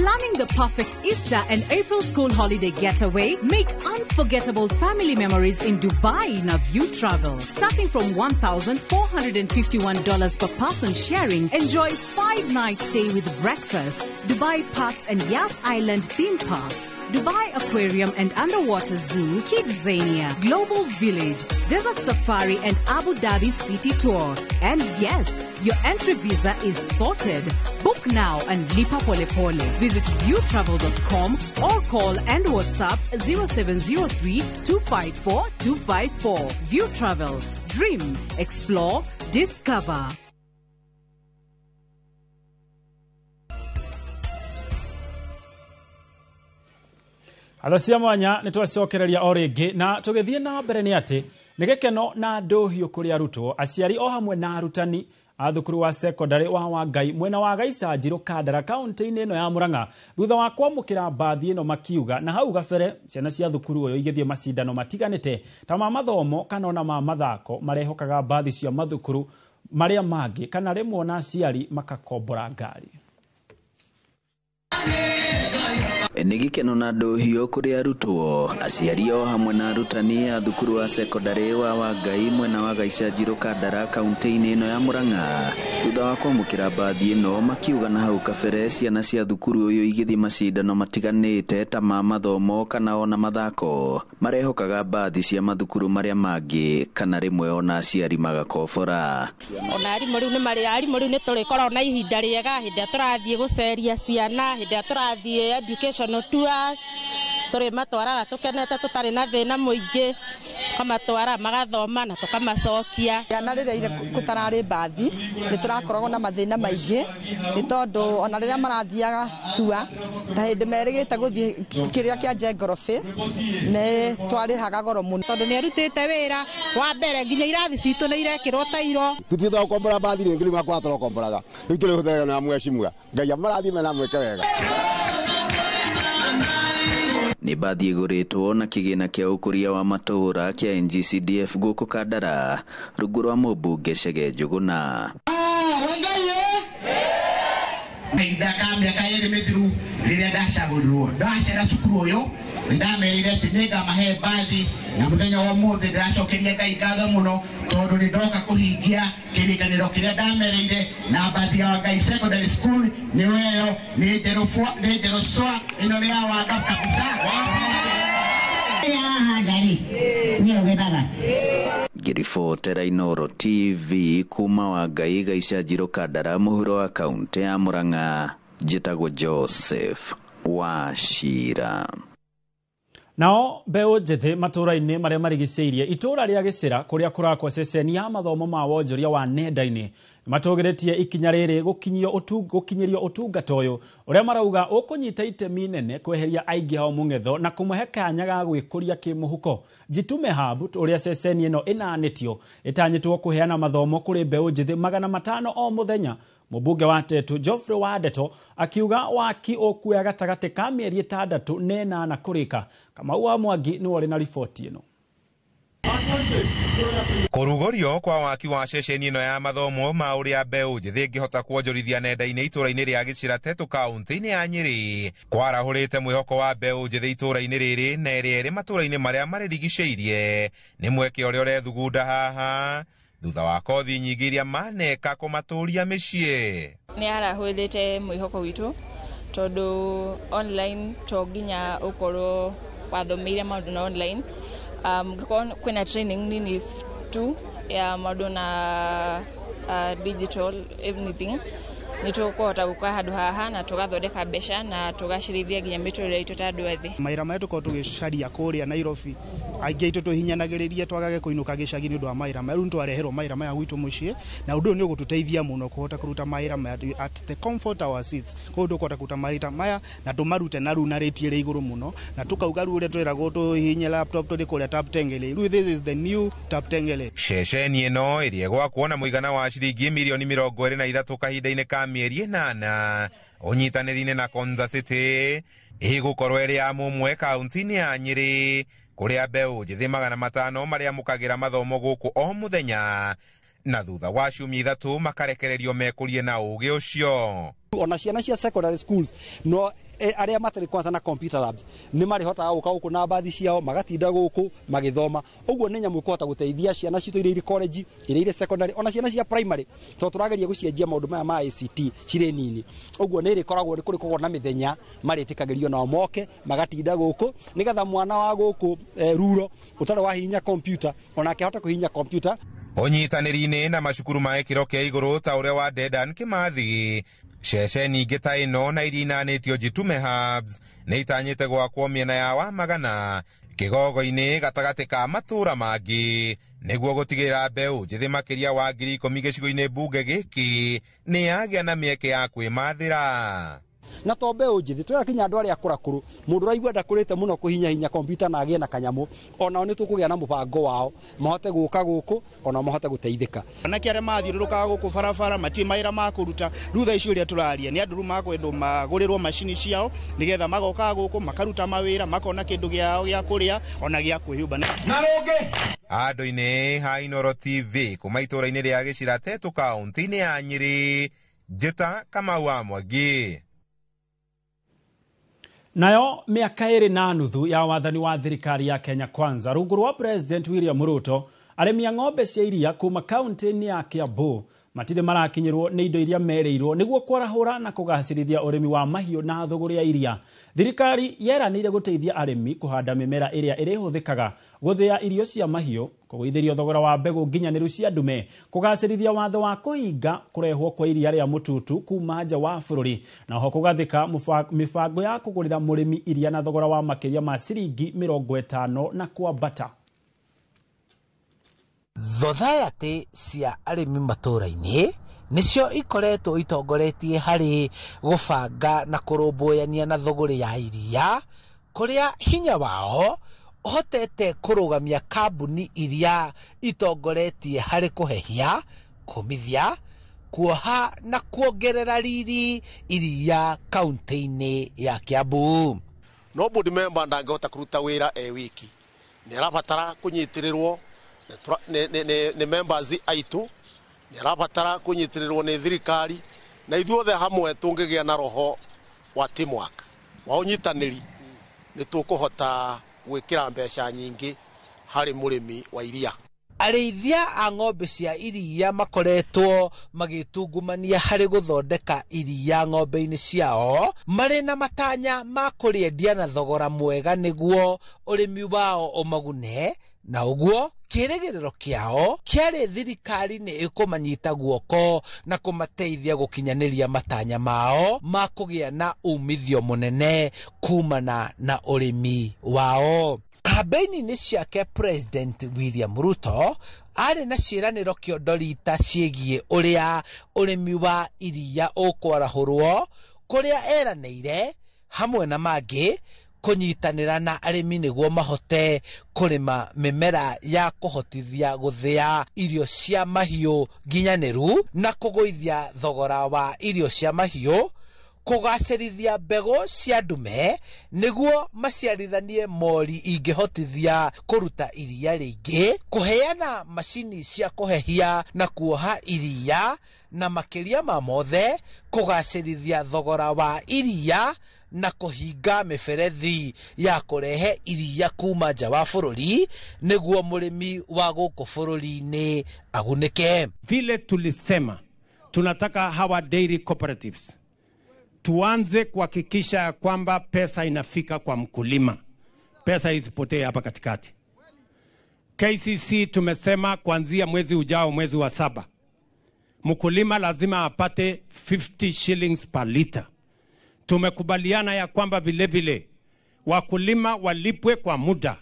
Planning the perfect Easter and April school holiday getaway? Make unforgettable family memories in Dubai na View Travel. Starting from $1,451 per person sharing, enjoy 5-night stay with breakfast, Dubai Parks and Yas Island theme parks, Dubai Aquarium and Underwater Zoo, Kidzania, Global Village, Desert Safari and Abu Dhabi City Tour. And yes, your entry visa is sorted. Book now and lipa pole pole. Visit viewtravel.com or call and WhatsApp 0703-254-254. View Travel. Dream, explore, discover. Athacia mwanya nĩ twacokereria o rĩngĩ na tũgĩthiĩ na mbere nĩ atĩ nĩ gĩkeno na ndũhiũ kũrĩ arutwo aciari o hamwe na arutani a thukuru wa secondary wa Wangai mwena wa Gaicanjirũ Kandara kaunti-inĩ ĩno ya Mũrang'a thutha wa kwamũkĩra mbathi ĩno makiuga na hau gabere ciana cia thukuru ũyũ igĩthiĩ macindano matiganĩte ta ma mathomo kana ona ma mathako marehokaga mbathi cia mathukuru marĩa mangĩ kana rĩmwe na aciari makakombora ngari. Nĩ gĩkeno na ndũhiũ kũrĩ arutwo aciari o hamwe na arutani a thukuru wa secondary wa Wangai mwena wa Gaicanjirũ Kandara kaunti-inĩ ĩno ya Mũrang'a thutha wa kwamũkĩra mbathi ĩno makiuga na hau kabere ciana cia thukuru ũyũ igĩthiĩ macindano matiganĩte ta ma mathomo kana ona mathako marehokaga mbathi cia mathukuru marĩa mangĩ kana rĩmwe ona aciari magakobora. Ona arimũ rĩu nĩ tũrĩkorwo na ihinda rĩega hĩndĩ tũrathiĩ gũceria ciana hĩndĩ tũrathiĩ education tours tũrĩ matwaraga tũkenete tũtarĩ na thĩna mũingĩ kamatwara magathoma na tũkamacokia. Ciana rĩrĩa gũtararĩ mbathi nĩ tũrakoragwo na mathĩna maingĩ nĩ tondũ ona rĩrĩa marathiaga tua ta hĩndĩ merĩgĩte gũthiĩ kĩrĩa kĩa Njengorobe nĩ twarĩhaga goro mũno tondũ nĩ arutĩte wĩra wa mbere nginya irathi citũ nĩ irekĩrwo tairo. Tũtiũtaga gũkombora mbathi rĩngĩ rĩu makwa tũrakomboraga rĩu tũrĩhũthĩraga na mwecimua Ngai amarathi mena mweke wega. Nĩ mbathi ĩgũrĩtwo na kĩgĩna kĩa ũkũria wa matũũra kĩa NGCDF gũkũ Kandara rungu rwa mũmbunge Chege Njũgũna. Ndaka mĩaka yerĩ mĩthiru rĩrĩa ndacagũrirwo ndacera cukuru ũyũ ndamerire atĩ nĩngamahe mbathi na mũthenya wa ũmũthĩ ndĩracokeria Ngai ngatho mũno tondũ nĩ ndoka kũhingia kĩrĩkanĩro kĩrĩa ndamereire na mbathi ya Wangai Secondary School nĩyo ĩyo nĩ njerũ cwa ĩno nĩ ya Wanga kabisa. Ngĩribotera Inooro TV kuma Wangai Gaicanjirũ Kandara mũhuro wa kaunti ya Mũrang'a njĩtagwo Joseph Wachira. Nao mbeũ njĩthĩ matũũra-inĩ marĩa marigicĩirie itũũra rĩa Gĩcĩra kũrĩa kũrakwo ceceni ya mathomo ma wonjoria wa nenda-inĩ matũgĩrĩtie ikinya rĩrĩ gũkinyĩrio ũtungata ũyũ ũrĩa marauga ũkũnyita itemi nene kweheria aingĩ hao mũng'etho na kũmũhe kanya ga gwĩkũria kĩmũhuko. Jitume Hub ũrĩa ceceni ĩno ĩnanĩtio ĩtanyĩtwo kũheana mathomo kũrĩ mbeũ njĩthĩ 500 o mũthenya. Mũmbunge wa Tetu Geoffrey Wadeto akiuga waki ũkuoya gatagatĩ ka mĩeri 6 na 8 kũrĩka. Kamau wa Mwangi nĩ wari na riboti ĩno. Kũrugũrio kwa waki wa ceceni ĩno ya mathomo ma ũrĩa mbeũ njĩthĩ ĩngĩhota kuonjorithia nenda-inĩ itũũra-inĩ rĩa Gĩcĩra Tetu kaunti-inĩ ya Nyĩrĩ kwarahũrĩte mwĩhoko wa mbeũ njĩthĩ itũũra-inĩ rĩrĩ na ĩrĩ matũũra-inĩ marĩa marĩrigicĩirie. Nĩ mweke ũrĩa ũrethugunda haha thutha wa kothi nyingĩ iria maneka kũmatũũria mĩciĩ. Nĩ arahũrĩte mwĩhoko witũ tondũ online to nginya ũkorwo wathomeire maũndũ na online. Kwĩna training nini tu ya maũndũ na digital everything nĩ tũkũhota gũka handũ haha na tũgathondeka mbeca na tũgacirithia nginya mĩtũrĩre itũ ta andũ ethĩ. Mawĩra marĩa tũkorwo tũgĩcaria kũrĩa Nairobi aingĩ aitũ tũhinyanagĩrĩria twagage kũinũka gĩcagi nĩ ũndũ wa mawĩra maya. Rĩu twareherwo mawĩra maya gwitũ mũciĩ na ũndũ ũyũ nĩ ũgũtũteithia mũno kũhota kũruta mawĩra maya at the comfort our seats. Koguo tũkũhota kũruta mawĩra maya na tũmarute na rĩu na rĩti ĩrĩ igũrũ mũno na tũkauga rĩu ũrĩa twĩragwo tũhinye laptop tũrĩ kũrĩa Taptengele. Rĩu this is the new Taptengele. Ceceni ĩno ĩrĩa gwakwo na mũigana wa ciringi mirioni 23 kahinda-inĩ ka mĩeri 8 ũnyitanĩri-inĩ na Konza City ĩgũkorwo ĩrĩ ya mũmwe kaunti-inĩ ya Nyĩrĩ kũrĩa mbeũ njĩthĩ 500 marĩa mũkagĩra mathomo gũkũ o mũthenya na thutha wa ciumia 3 makarekererio mekũrie na ũũgĩ ũcio. Ona ciana cia secondary schools no aria matari kwanza na computer labs ni mari hota guka guku na bathi ciao magatinda guku magithoma uguo ni nyamu kuhota guteithia ciana citu iri college iri secondary ona ciana cia primary to turageria gucienjia maundu maya ma ICT cire nini uguo ni iri koragwo ni kuri kugwo na mithenya mari tikagerio na moke magatinda guku nigetha mwana wa guku ruro utari wa hinya computer ona akihota kuhinya computer unyitaniri-ini na macukuru ma ikiro kia iguru ta uria wa Dedan Kimathi ceceni ingĩ ta ĩno na iria inanĩtio Jitume Hubs nĩ itanyĩte gwakwo mĩena ya Wamagana kĩgogo-inĩ gatagatĩ ka matũra mangĩ nĩguo gũtigĩrĩra mbeũ njĩthĩ makĩria wa 10,000 gĩcigo-inĩ mbunge gĩkĩ nĩ yagĩa na mĩeke ya kwĩmathĩra. Na to mbeũ njĩthĩ twĩra kinya andũ arĩa akũrakũrũ mũndũ raigua ndakũrĩte mũno kũhinya computer na agĩe na kanyamũ ona nĩ tũkũgĩa na mũbango wao mahote gũka gũkũ ona mahote gũteithĩka. Anake arĩa mathiũrũrũkaga gũkũ barabara matirĩ mawĩra ma kũruta thutha icio ũrĩa tũraria nĩ andũ makwendwo magũrĩrwo macini ciao nĩgetha magoka gũkũ makaruta mawĩra makona kĩndũ gĩao gĩa kũrĩa ona gĩa kwĩhumba. Na rũngĩ andũ-inĩ ha Inooro TV kuma itũra-inĩ rĩa Gĩciratetu kaũntĩ-inĩ ya Nyĩrĩ, Njĩta Kamau wa Mwangi. Nayo miaka 2.5 ya wathani wa thirikari ya Kenya Kwanza rungu rwa President William Ruto arĩmi a ng'ombe cia iria kuma kaunti-inĩ ya Kiambu matirĩ marakinyĩrwo nĩ indo iria merĩirwo nĩguo kwarahũra na kũgacĩrithia ũrĩmi wa mahiũ na thũgũrĩ ya iria. Thirikari yeranĩire gũteithia arĩmi kũhanda mĩmera ĩrĩa ĩrĩhũthĩkaga gũthĩa irio cia mahiũ, kũgũithĩria thogora wa mbegũ nginyanĩru cia ndume, kũgacĩrithia watho wa kũhinga kũrehwo kwa iria rĩa mũtutu kuma nja wa bũrũri, na ho kũgathĩka mĩbango ya kũgũrĩra mũrĩmi iria na thogora wa makĩria ma ciringi 50 na kwambata. Society cia arĩmi matũra-inĩ nicio ikoretwo itongoretie harĩ gũbanga na kũrũmbũyania na thũgũrĩ ya iria, kũrĩa hinya wao hotete kũrũgamia kambuni iria itongoretie harĩ kũhehia, kũmithia, kuoha na kuongerera riri iria kaunti-inĩ ya Kiambu. No board member ndangĩhota kũruta wĩra wiki, nĩ arabatara kũnyitĩrĩrwo nĩ members aitu, nĩ arabatara kũnyitĩrĩrwo nĩ thirikari, na ithuothe hamwe tũngĩgĩa na roho wa teamwork wa ũnyitanĩri nĩ tũkũhota gwĩkĩra mbeca nyingĩ harĩ mũrĩmi wa iria. Arĩithia a ng'ombe cia iria makoretwo magĩtungumania harĩ gũthondeka iria ng'ombe-inĩ ciao marĩ na matanya ma kũrĩendia na thogora mwega nĩguo ũrĩmi wao ũmagune, na ũguo kĩrĩgĩrĩro kĩao kĩarĩ thirikari nĩ ĩkũmanyita guoko na kũmateithia gũkinyanĩria matanya mao ma kũgĩa na umithio mũnene kumana na ũrĩmi wao. Kambeni-inĩ ciake President William Ruto arĩ na ciĩranĩro kĩondorita ciĩgiĩ ũrĩa ũrĩmi wa iria ũkwarahũrwo, kũrĩa eranĩire hamwe na mangĩ kũnyitanĩra na arĩmi nĩguo mahote kũrĩma mĩmera ya kũhotithia gũthĩa irio cia mahiũ nginyanĩru na kũgũithia thogora wa irio cia mahiũ, kũgacĩrithia mbegũ cia ndume nĩguo maciarithanie mori ingĩhotithia kũruta iria rĩingĩ, kũheana macini cia kũhehia na kuoha iria, na makĩria ma mothe kũgacĩrithia thogora wa iria na kũhinga mĩberethi ya kũrehe iria kuma nja wa bũrũri nĩguo mũrĩmi wa gũkũ bũrũri-inĩ agunĩke. Vile tulisema tunataka hawa dairy cooperatives tuanze kuhakikisha kwamba pesa inafika kwa mkulima, pesa isipotee hapa katikati. KCC tumesema kuanzia mwezi ujao, mwezi wa 7, mkulima lazima apate 50 shillings per liter. Tumekubaliana ya kwamba vile vile wakulima walipwe kwa muda.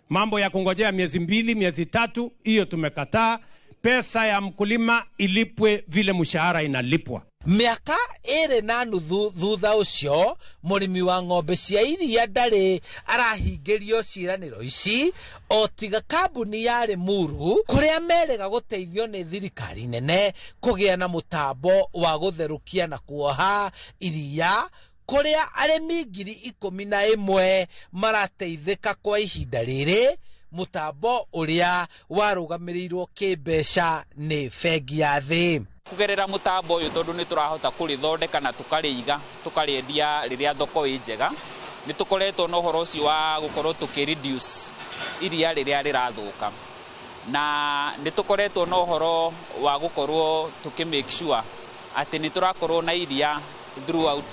Mambo ya kungojea miezi 2, miezi 3, hiyo tumekataa. Pesa ya mkulima ilipwe vile mshahara inalipwa. Miaka 2.5 thutha ũcio mũrĩmi wa ng'ombe cia iria ndarĩ arahingĩrio ciĩranĩro ici, o tiga kambuni ya Limuru kũrĩa merĩga gũteithio nĩ thirikari nene kũgĩa na mũtambo wa gũtherũkia na kuoha iria, kũrĩa arĩmi 11,000 marateithĩka kwa ihinda rĩrĩ, mũtambo ũrĩa warũgamĩrĩirwo kĩmbeca nĩ bengi ya thĩ. kugerera mutambo uyu tondu ni turahota kurithondeka na tukariiga tukariendia riria thoko i njega ni tukoretwo no horo ucio wa gukorwo tukireduce iria riria rirathuka na ni tukoretwo no horo wa gukorwo tukimake sure ati ni turakorwo na iria throughout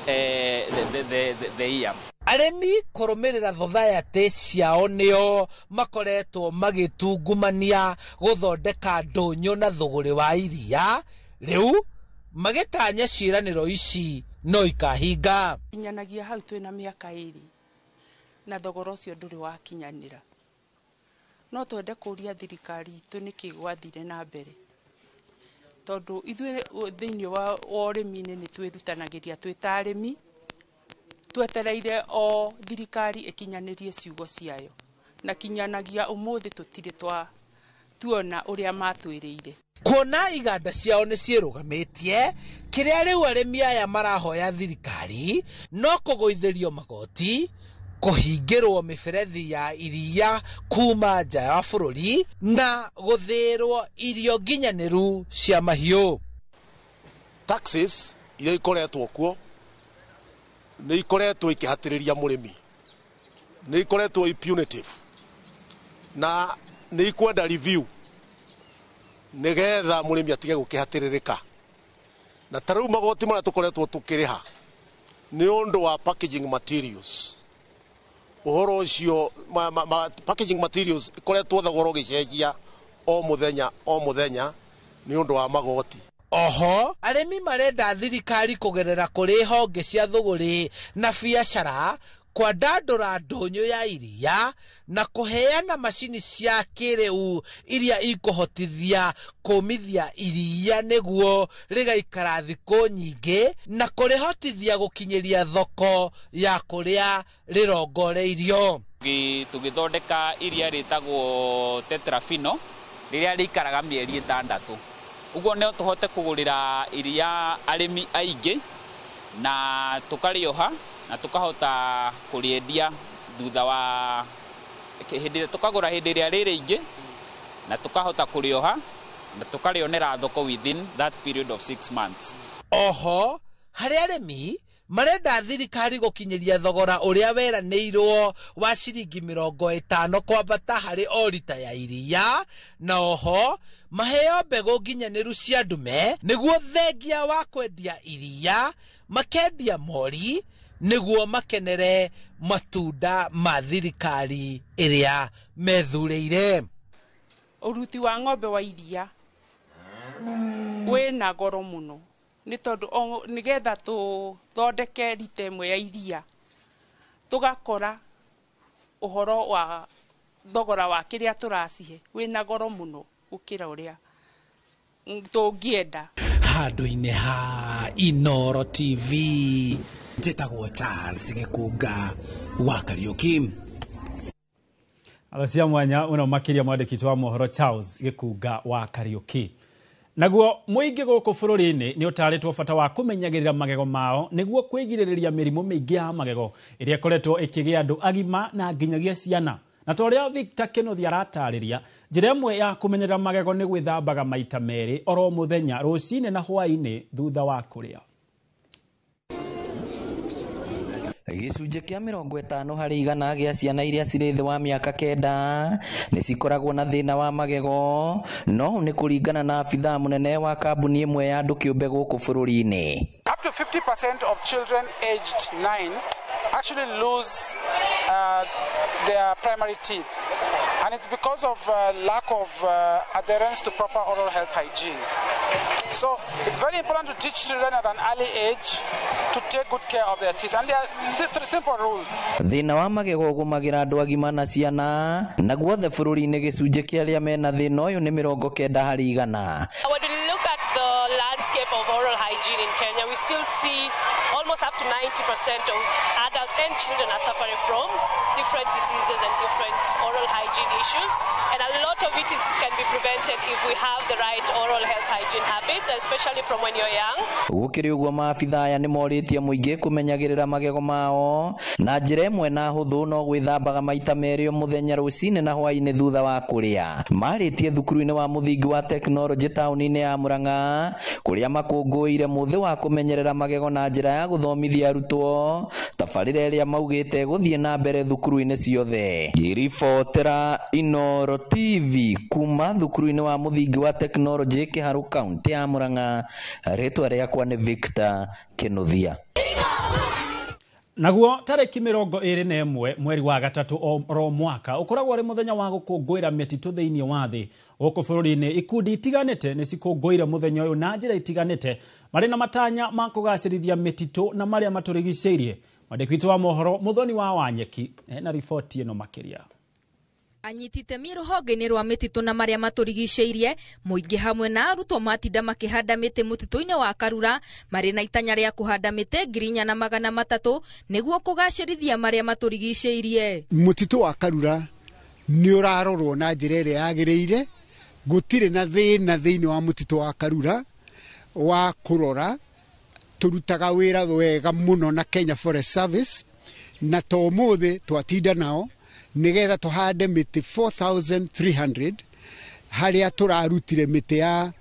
the year. Aremi kurumirira society ciao nio makoretwo magitungumania guthondeka ndonyo na thogore wa iria riu magitanya ciraniro ici no ikahinga inyanagia hau twina miaka iri na thogoro ucio nduri wa kinyanira no twende kuria thirikari itu niki gwathire na mbere tondu ithuĩ thĩinĩ wa ũrĩmi-inĩ nĩ twĩrutanagĩria twĩ ta arĩmi twetereire o thirikari ĩkinyanĩrie ciugo ciayo na kinyanagia ũmũthĩ tũtirĩ tuona ũrĩa matwĩrĩire kuona iganda ciao nĩ ciĩrũgamĩtie kĩrĩa rĩu arĩmi aya marahoya thirikari no kũgũithĩrio magoti kuhingĩrwo miberethi ya iria kuma nja ya bũrũri na gũthĩrwo irio nginyanĩru cia mahiũ. Taxes iria ikoretwo kuo nĩ ikoretwo ikihatĩrĩria mũrĩmi, nĩ ikoretwo punitive na nĩ ikwenda review nĩgetha mũrĩmi atige gũkĩhatĩrĩrĩka. Na tarĩu magoti marĩa tũkoretwo tũkĩrĩha nĩ ũndũ wa packaging materials. Uhoro ucio packaging materials ikoretwo thogoro gicenjia o muthenya ni undu wa magoti. Oho aremi marenda thirikari kugerera kuri honge cia thogori na biacara kwandandura ndonyo ya iria na kuheana macini cia kĩrĩu iria ikuhotithia kumithia iria nĩguo rigaikara thikũ nyingĩ na kurihotithia gukinyiria thoko ya kuria rirongoreirio. Tugithondeka iria ritagwo tetrafino riria rikaraga mieri 6 uguo no tuhote kugurira iria arimi aingi na tukarioha na tukahota kuriendia thutha wa hindi tukagura hindi ria riri ingi na tukahota kurioha na tukarionera thoko within that period of 6 months. Oho hari arimi marenda thirikari gukinyiria thogora uria weranĩirwo wa ciringi 50 kwambata hari o lita ya iria na oho maheo mbegũ nginyanĩru cia ndume nĩguo thengia wa kwendia iria makendia mori nĩguo makenere matunda ma thirikari ĩrĩa methurĩire. Uruti wa ng'ombe wa iria wĩna goro muno nĩ tondũ nĩgetha tũthondeke lita ĩmwe ya iria tũgakora ũhoro wa thogora wa kĩrĩa tũracihe wĩna goro muno gũkĩra ũrĩa tũngĩenda. Handũ-inĩ ha Inooro TV njĩtagwo Charles Gĩkunga wa Kariũki. Alasia mwanya una makiria mwandĩki wa mohoro Charles Gĩkunga wa Kariũki. Naguo muingi guku bururi-ini ni utaritwo bata wa kumenyagirira magego mao niguo kwigiririria mirimu mingi ya magego iria koretwo ikigia andu agima na nginyagia ciana. Na toria Victor Kenothi aratariria njira imwe ya kumenyerera magego ni gwithambaga maita meri oro muthenya rucine na hwaini thutha wa kuria. Gĩcunjĩ kĩa 50 harĩ 100 gĩa ciana iria cirĩ thĩ wa mĩaka 9 nĩ cikoragwo na thĩna wa magego, no nĩ kũringana na abithaa mũnene wa kambuni ĩmwe ya andũ kĩũmbe gũkũ bũrũri-inĩ. Up to 50% of children aged 9 actually lose their primary teeth, and it's because of lack of adherence to proper oral health hygiene. So it's very important to teach children at an early age to take good care of their teeth, and there are simple rules. Thĩna wa magego ũgũmagĩra andũ agima na ciana, na guothe bũrũri-inĩ gĩcunjĩ kĩa arĩa mena thĩna ũyũ nĩ 90 harĩ 100. When we look at the landscape of oral hygiene in Kenya, we still see almost up to 90% of adults and children are suffering from different diseases and different oral hygiene issues, and a lot lot of it can be prevented if we have the right oral health hygiene habits, especially from when you're young. Gukiri uguo maabitha aya nimoritie muingi kumenyagirira magego mao na njira imwe na huthu no gwithambaga maita meri o muthenya rucine na hwaini thutha wa kuria. Maritie thukuru-ini wa muthingi wa teknoloji tauni-ini ya Murang'a kuria makunguire muthi wa kumenyerera magego na njira ya guthomithia arutwo tabarira iria maugite guthie na mbere thukuru-ini ciothe. Giribotera Inoro TV kuma thukuru-ini wa muthingi wa teknoloji Kiharu kaunti ya Murang'a. Ritwa riakwa ni Victor Kinuthia. Naguo tariki 21 mweri wa gatatu ro mwaka ukoragwo ri muthenya wa gukungwira mititu thiini wa thi uko bururi-ini ikundi itiganite ni cikungwira muthenya uyu na njira itiganite mari na matanya ma kugacirithia mititu na maria maturigiceirie. Mwandiki wa mohoro Muthoni wa Wanyeki na riboti ino makiria. Anyitite miruhonge-ini rwa mititu na maria maturigiceirie muingi hamwe na arutwo matinda makihanda miti mutitu-ini wa Karura mari na itanya ria kuhanda miti 4,300 niguo kugacirithia maria maturigiceirie. Mutitu wa Karura ni urarorwo na njira iria yagiriire. Gutire na thina thiini wa mutitu wa Karura wa kurora. Turutaga wira wega muno na Kenya Forest Service na to muthi twatinda nao nigetha tuhande miti 4,300 haria turarutire miti ya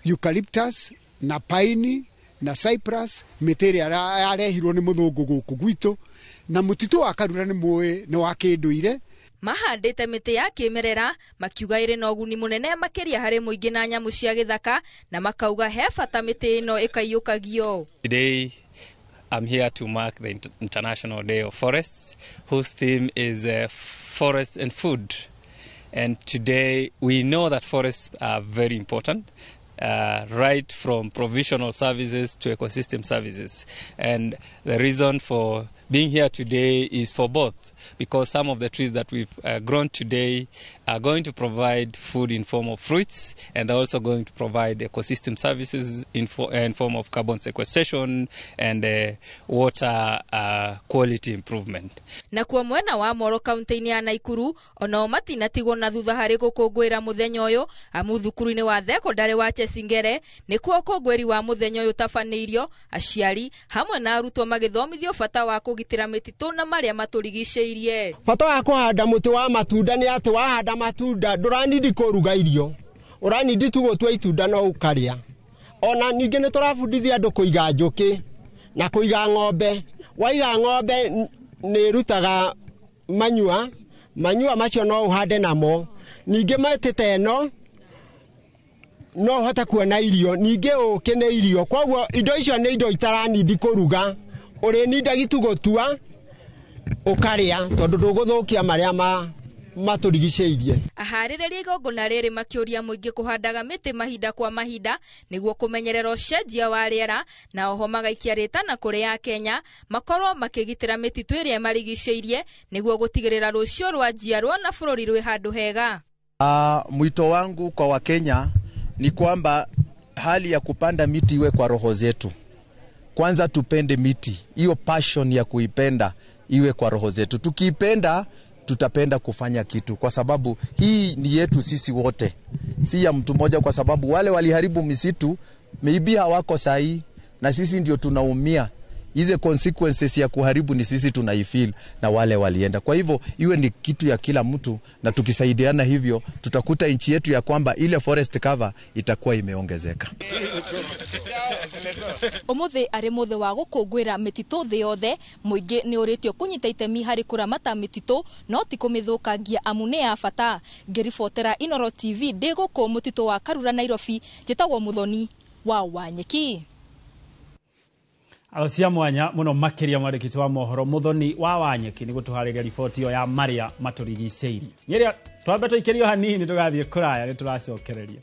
eucalyptus na pine na cypress miti iria yarehirwo ni muthungu guku gwitu na mutitu wa Karura ni wa kinduire. Mahandite miti ya kimerera makiuga iri na uguni munene makiria hari muingi na nyamu cia githaka na makauga he bata miti ino ikaiyukagio. Today I'm here to mark the International Day of Forests, whose theme is forest and food. And today we know that forests are very important, right from provisional services to ecosystem services. And the reason for being here today is for both, because some of the trees that we've grown today are going to provide food in form of fruits, and they're also going to provide ecosystem services in form of carbon sequestration and water quality improvement. Na kwa mwena wa Moro kaunti-ini ya Naikuru onao matinatigwo na thutha hari gukungwira muthenya uyu amu thukuru-ini wa thekondari wa Chesingere nikuo ukungwiri wa muthenya uyu tabaniirio aciari hamwe na arutwo magithomithio bata wa kugitira mititu na maria maturigiceirie. Bata wa kuhanda muti wa matunda ni ati wahanda matunda nduranidi kuruga irio, uranidi tu gutwa itunda no ukaria. Ona ningi ni turabundithia andu kuiga njuki na kuiga ng'ombe. Waiga ng'ombe ni rutaga manyua macio no uhande namo. Ningi matete eno no hota kuona irio, ningi ukine irio. Kwoguo indo icio ni indo itaranidi kuruga, uri nindaga tu gutua ukaria tondu nduguthukia maria maturigiceirie. Aharĩrĩria igongona rĩrĩ makiuria muingi kuhandaga miti mahinda kwa mahinda niguo kumenyerera ucenjia wa riera na oho magaikia ritana kuri ya Kenya makorwo makigitira mititu iria marigiceirie niguo gutigirira rucio rwa njiarwa na bururi rwi handu hega. Mwito wangu kwa Wakenya ni kwamba hali ya kupanda miti iwe kwa roho zetu. Kwanza tupende miti, hiyo passion ya kuipenda iwe kwa roho zetu. Tukiipenda tutapenda kufanya kitu, kwa sababu hii ni yetu sisi wote, si ya mtu mmoja, kwa sababu wale waliharibu misitu maybe hawako sahi na sisi ndio tunaumia. Hizo consequences ya kuharibu ni sisi tunaifeel na wale walienda. Kwa hivyo iwe ni kitu ya kila mtu, na tukisaidiana hivyo tutakuta nchi yetu ya kwamba ile forest cover itakuwa imeongezeka. Umuthi ari muthi wa gukungwira mititu thi yothe muingi ni uritio kunyita itemi hari kuramata mititu no ti kumithukangia amu ni ya bata. Ngiribotera Inoro TV ndi guku mutitu wa Karura Nairobi, njitagwo Muthoni wa Wanyeki. Acia mwanya muno makiria mwandiki wa mohoro Muthoni wa Wanyeki ni gutuhariria riboti yo ya maria maturigiceirie. Nyeria twambe tuikirio hanini tugathie kuraya ni turacokereria.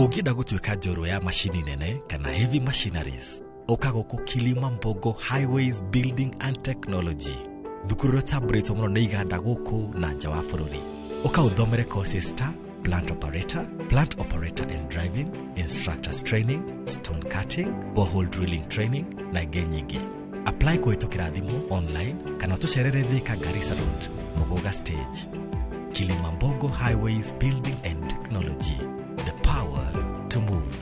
Ungida gutuika njorua ya mashini nene kana heavy machineries ukagoko Kilima Mbogo Highways Building and Technology. Thukuru tabrito muno ni iganda guku na nja wa bururi. Ukauthomere courses ta plant operator and driving, instructors training, stone cutting, borehole drilling training na ingĩ nyingĩ. Apply kuhĩtũkĩra thimũ online kana tucerere Thika Garissa Road, Muguga Stage. Kilima Mbogo Highways Building and Technology. The power to move.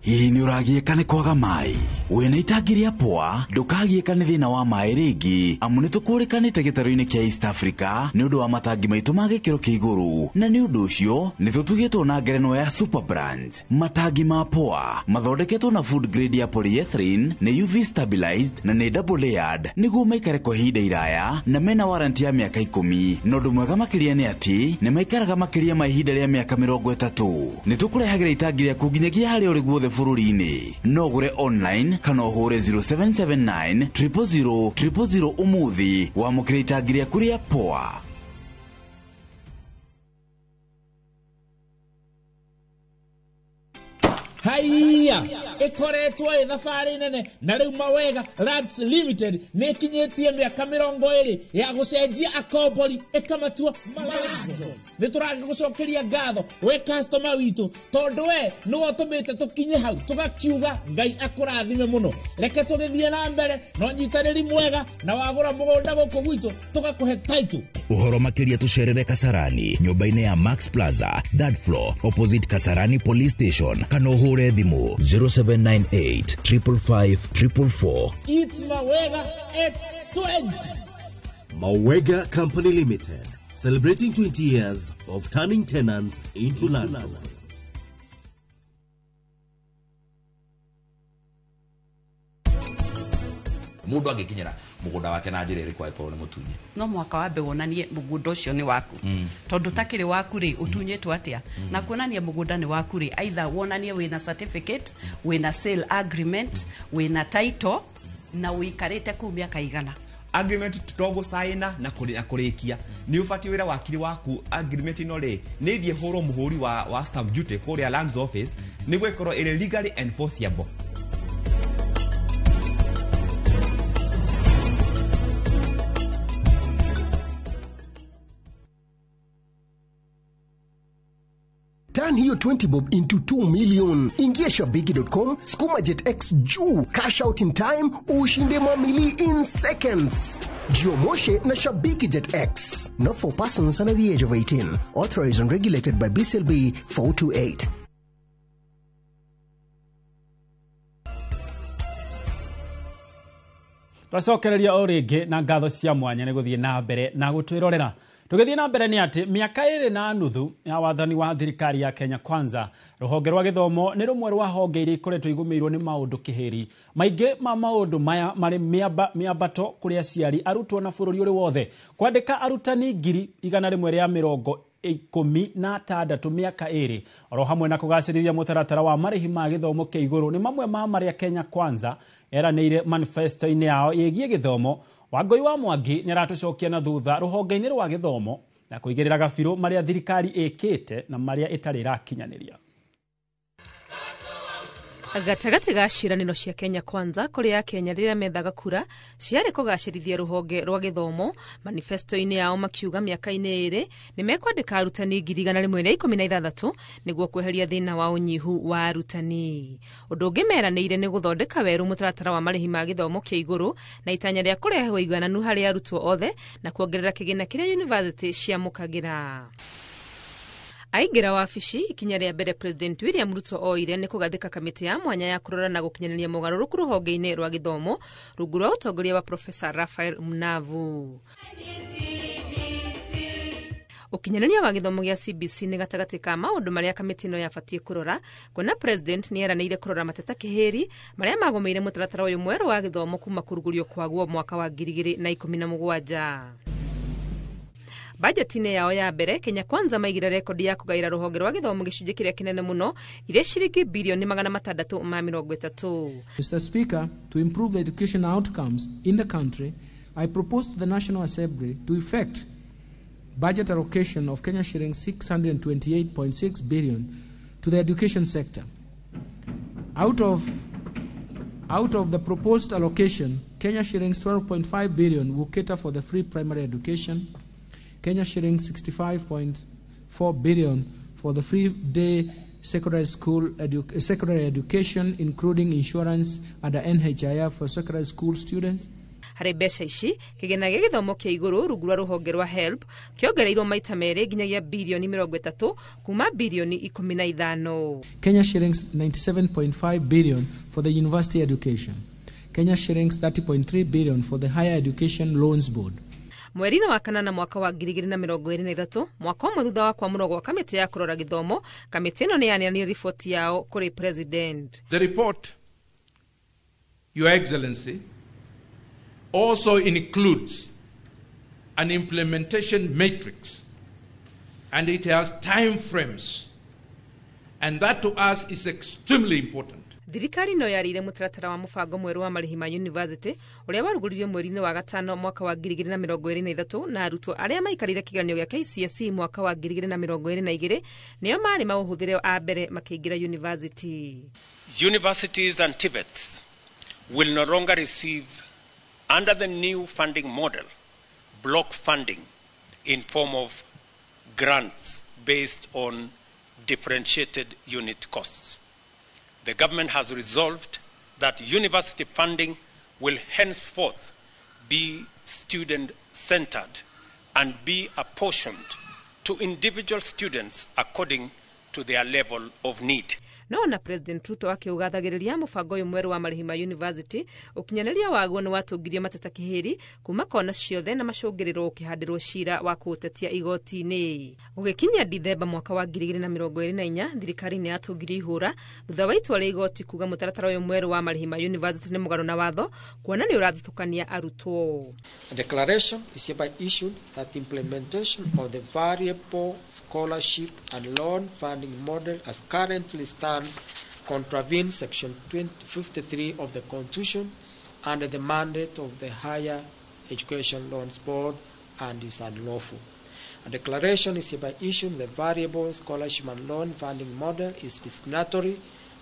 Hii ni uragieka ni kwaga mai. Wena itagiria poa, ndukagieka ni thina wa mai ringi. Amu nitukuurikanite gitaru-ini kia East Africa ni undu wa matangi maitu ma gikiro kia iguru. Na ni undu ucio ni tutugitwo na ngerenwa ya Super Brand. Matangi ma poa mathondeketwo na food grade ya polyethylene, ni UV stabilized na ni double layered niguo maikare kwa ihinda iraya na mena warranty ya miaka 10. Na undu mwega makiria ni ati ni maikaraga makiria ma ihinda ria miaka 30. Ni tukurehagira itangi riaku nginyagia haria uri guothe bururi-ini. No gure online kana uhure 0779 000 000 umuthi wamukire itangi riaku ria poa. Haiya ikoretwo thabari nene na riu Mawega Labs Limited ni kinyetie miaka 20 ya gucenjia akombori ikamatua marango. Ni turagucokeria ngatho we customer witu tondu we no otumite tukinye hau tugakiuga Ngai akurathime muno. Reke tugithie na mbere no nyitaniri mwega na wagura mugunda guku gwitu tugakuhe title. Uhoro makiria tucerere Kasarani nyumba-ini ya Max Plaza, third floor opposite Kasarani Police Station. Kana uhure thimu 0798 555 444. It's Mawega at 20. Mawega Company Limited, celebrating 20 years of turning tenants into landlords. Mundu angikinyira mugunda wake na njira iriku aipo ni mutunye no mwaka wa bewonanie mugunda ucio ni waku tondu takiri waku ri utunyetwo atia na kuonania mugunda ni waku ri either wonanie wina certificate wina sale agreement wina title na uikarite ku miaka igana. Agreement tutogo saina na kurikia ni ufati wira wakiri waku agreement ino ri ni thie horo muhuri wa stamp duty kuria lands office ni gwekoro ire legally enforceable. Turn hiyo 20 bob into 2 million. Ingia shabiki.com, skuma JetX juu, cash out in time, ushinde mamili in seconds. Jiomoshe na Shabiki JetX. Not for persons under the age of 18. Authorized and regulated by BCLB 428. Twacokereria o ringi na ngatho cia mwanya ni guthie na mbere na gutwirorera. Tugithie na mbere ni ati miaka 2.5 ya wathani wa thirikari ya Kenya Kwanza, ruhonge rwa githomo ni rumwe rwa honge iri ikoretwo igumirwo ni maundu kiheri. Maingi ma maundu maya mari miambato kuri aciari arutwo na bururi uri wothe. Kwandika arutani 116 miaka 2 oro hamwe na kugacirithia mutaratara wa marihi ma githomo kia iguru ni mamwe ma maria Kenya Kwanza eranĩire manifesto-inĩ yao yegie githomo. Wangui wa Mwangi ni aratucokia na thutha ruhonge-inĩ rwa githomo na kuigirira gabiru maria thirikari ikite na maria itari rakinyaniria. Gatagati ga ciraniro cia Kenya Kwanza kuri ya Kenya riria methaga kura ciari kugacirithia ruhonge rwa githomo, manifesto-inĩ yao makiuga miaka-inĩ 2 ni mekwandika arutani 116 niguo kweheria thina wa unyihu wa arutani. Undu ungi meranĩire ni guthondeka weru mutaratara wa marihi ma githomo kia iguru na itanya ria kurehe uigananu hari arutwo othe na kuongerera kigina kiria university cia mukagira. Aingira wabici ikinya ria mbere President William Ruto oire ni kugathika kamiti ya mwanya ya kurora na gukinyanĩria mugaruruku ruhonge-inĩ rwa githomo rungu rwa utongoria wa Professor Raphael Mnavu. Ukinyanĩria wa githomo gĩa CBC ni gatagati ka maundu maria kamiti no yabatie kurora, kuona President ni eranĩire kurora mateta kiheri maria magomeire mutaratara uyu mweru wa githomo kuma kurugurio kwaguo mwaka wa 2017. Budget-inĩ yao ya mbere Kenya Kwanza maigira rekodi ya kugaira ruhonge rwa githomo gicunjĩ kiria kinene muno ire ciringi bilioni 630. Mr. Speaker, to improve the education outcomes in the country, I propose to the National Assembly to effect budget allocation of Kenya shillings 628.6 billion to the education sector. Out of the proposed allocation, Kenya shillings 12.5 billion will cater for the free primary education, Kenya shillings 65.4 billion for the free day secondary education, including insurance under NHIF for secondary school students. Harĩ mbeca ici kĩgĩna gĩa gĩthomo kĩa igũrũ rungu rwa rũhonge rwa HELB kĩongereirwo maita merĩ nginyagia bilioni 30 kuma bilioni 15. Kenya shillings 97.5 billion for the university education. Kenya shillings 30.3 billion for the higher education loans board. Mweri wa kanana mwaka wa 2023 mwaka ũmwe thutha wa kwamũrwo gwa kamĩtĩ ya kũrora gĩthomo, kamĩtĩ ĩno nĩ yaneanire riboti yao kũrĩ president. The report, Your Excellency, also includes an implementation matrix, and it has time frames, and that to us is extremely important. Thirikari no yarire mũtaratara wa mũbango mwerũ wa marĩhi ma university ũrĩa warugũririo mweri-inĩ wa gatano mwaka wa 2023 na arutwo arĩa maikarire kĩgeranio gĩa KCSE mwaka wa 2022 nĩo marĩ maũhũthĩre a mbere makĩingĩra university. Universities and TVETs will no longer receive, under the new funding model, block funding in form of grants based on differentiated unit costs. The government has resolved that university funding will henceforth be student-centered and be apportioned to individual students according to their level of need. No na President Ruto akiugathagĩrĩria mũbango ũyũ mwerũ wa marĩhi ma university ũkinyanĩria waguo nĩ watũngirie mateta kĩhĩri kuma kona ciothe na macũngĩrĩrwo ũkĩhandĩrwo cira wa kũũtetia igoti-inĩ. Gũgĩkinyia Dithemba mwaka wa 2024 thirikari nĩ yatũngirie ihũra thutha wa itua rĩa igoti kuga mũtaratara ũyũ mwerũ wa marĩhi ma university nĩ mũgarũ na watho kuona nĩ ũrathutũkania arutwo. A declaration is hereby issued that implementation of the variable scholarship and loan funding model as currently stands contravenes Section 53 of the Constitution under the mandate of the Higher Education Loans Board and is unlawful. A declaration is hereby issued the variable scholarship and loan funding model is discriminatory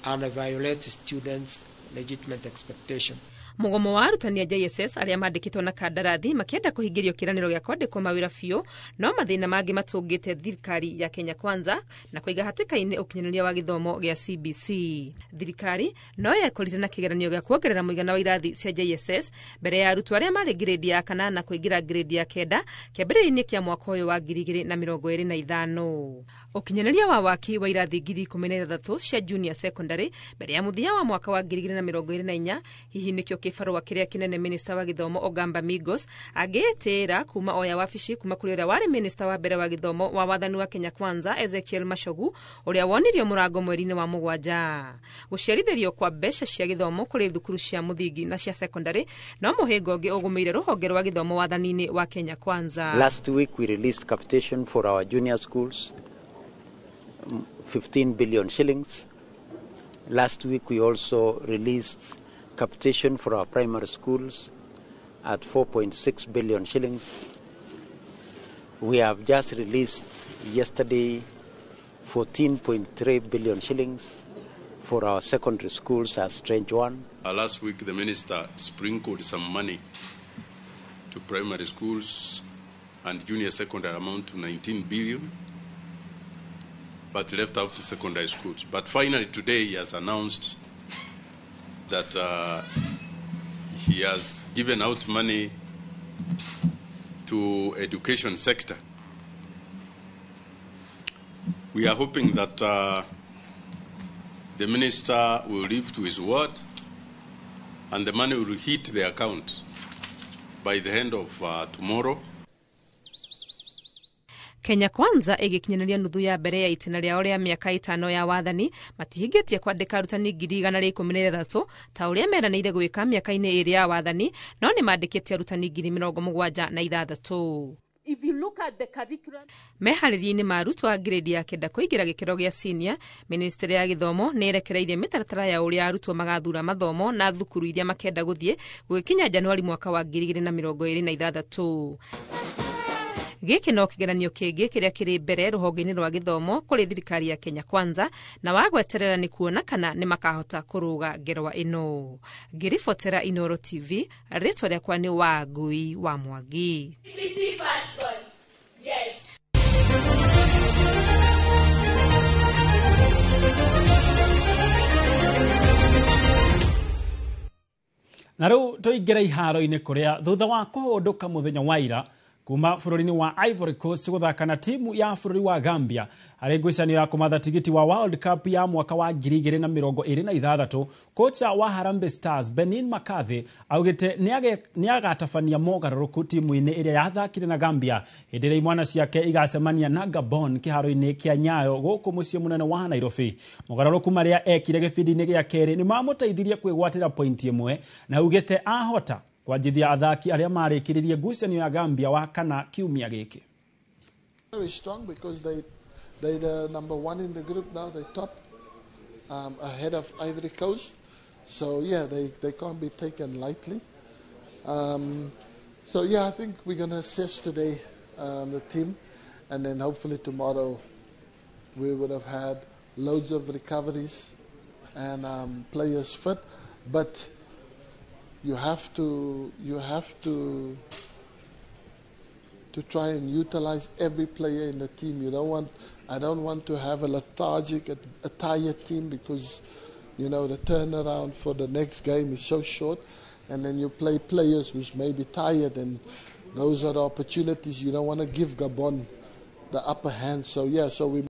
and violates students' legitimate expectation. Mugomo wa arutani a JSS arĩa mandĩkĩtwo na kandarathi makĩenda kũhingĩrio kĩranĩro gĩa kwandĩkwo mawĩra biũ, no mathĩna mangĩ matũngĩte thirikari ya Kenya Kwanza na kũiga hatĩka-inĩ ũkinyanĩria wa gĩthomo gĩa CBC. Thirikari no yekorire na kĩgeranio gĩa kuongerera mũigana wa irathi cia JSS mbere ya arutwo arĩa marĩ grade ya 8 na kũingĩra grade ya 9 kĩambĩrĩria-inĩ kĩa mwaka ũyũ wa 2025. Ũkinyanĩria wa waki wa irathi 13,000 cia junior secondary mbere ya mũthia wa mwaka wa 2024 hihi nĩkĩo kĩbarũa kĩrĩa kĩnene Minister wa Gĩthomo Ogamba Migos agĩtĩra kuma oya wabici kuma kũrĩ ũrĩa warĩ Minister wa mbere wa Gĩthomo wa wathani wa Kenya Kwanza Ezekiel Machogu ũrĩa wonirio mũrango mweri-inĩ wa Mũgwanja. Gũciarithĩrio kwa mbeca cia gĩthomo kũrĩ thukuru cia mũthingi na cia secondary no mũhĩngo ũngĩ ũgũmĩire rũhonge rwa gĩthomo wathani-inĩ wa Kenya Kwanza. Last week we released capitation for our junior schools, 15 billion shillings. Last week we also released capitation for our primary schools at 4.6 billion shillings. We have just released yesterday 14.3 billion shillings for our secondary schools as Tranche 1. Last week the minister sprinkled some money to primary schools and junior secondary amount to 19 billion, but left out the secondary schools. But finally today he has announced that he has given out money to education sector. We are hoping that the minister will live to his word and the money will hit the account by the end of tomorrow. Kenya Kwanza ĩgĩkinyanĩria nuthu ya mbere ya itĩna rĩao rĩa mĩaka 5 ya wathani matihingĩtie kwandĩka arutani 113 ta ũrĩa meranĩire gwĩka mĩaka-inĩ ĩrĩ ya wathani, no nĩ mandĩkĩte arutani 76,000. If you look at the curriculum, meharĩria-inĩ ma arutwo a grade ya 9 kũingĩra gĩkĩro gĩa senior, Ministry ya Gĩthomo nĩ ĩrekereirie mĩtaratara ya ũrĩa arutwo magathura mathomo na thukuru iria makenda gũthiĩ gũgĩkinya Januari mwaka wa 2026. giki no kigeranio kingi kiria kiri mbere ruhonge-ini rwa githomo kuri thirikari ya Kenya Kwanza na wagweterera ni kuona kana ni makahota kuruga ngerwa ino. Ngiribotera Inooro TV, ritwa riakwa ni Wangui wa Mwangi. Na riu tuingira iharo-ini kuria thutha wa kuhunduka muthenya wa ira kuma bururi-ini wa Ivory Coast guthaka na timu ya bururi wa Gambia hari ngucanio ya kumatha tigiti wa World Cup ya mwaka wa 2026. Kocha wa Harambee Stars Benin McCarthy augite ni agatabania mogaruruku timu-ini iria yathakire na Gambia hindi iria imwana ciake igacemania na Gabon kiharo-ini kia Nyayo guku mucii munene wa Nairobi. Mogaruruku maria ekire gibindi-ini gia keri ni mamuteithirie kwigwatira point imwe na augite ahota kwanjithia athaki aria marikiririe ngucanio ya Gambia wa kana kiumia giki. Very strong because they're the number one in the group now. They top ahead of Ivory Coast. So yeah, they can't be taken lightly. So yeah, I think we're going to assess today the team, and then hopefully tomorrow we would have had loads of recoveries and players fit. But you have to try and utilize every player in the team. I don't want to have a lethargic, a tired team, because the turnaround for the next game is so short, and then you play players who's maybe tired, and those are the opportunities. You don't want to give Gabon the upper hand. So yeah, so we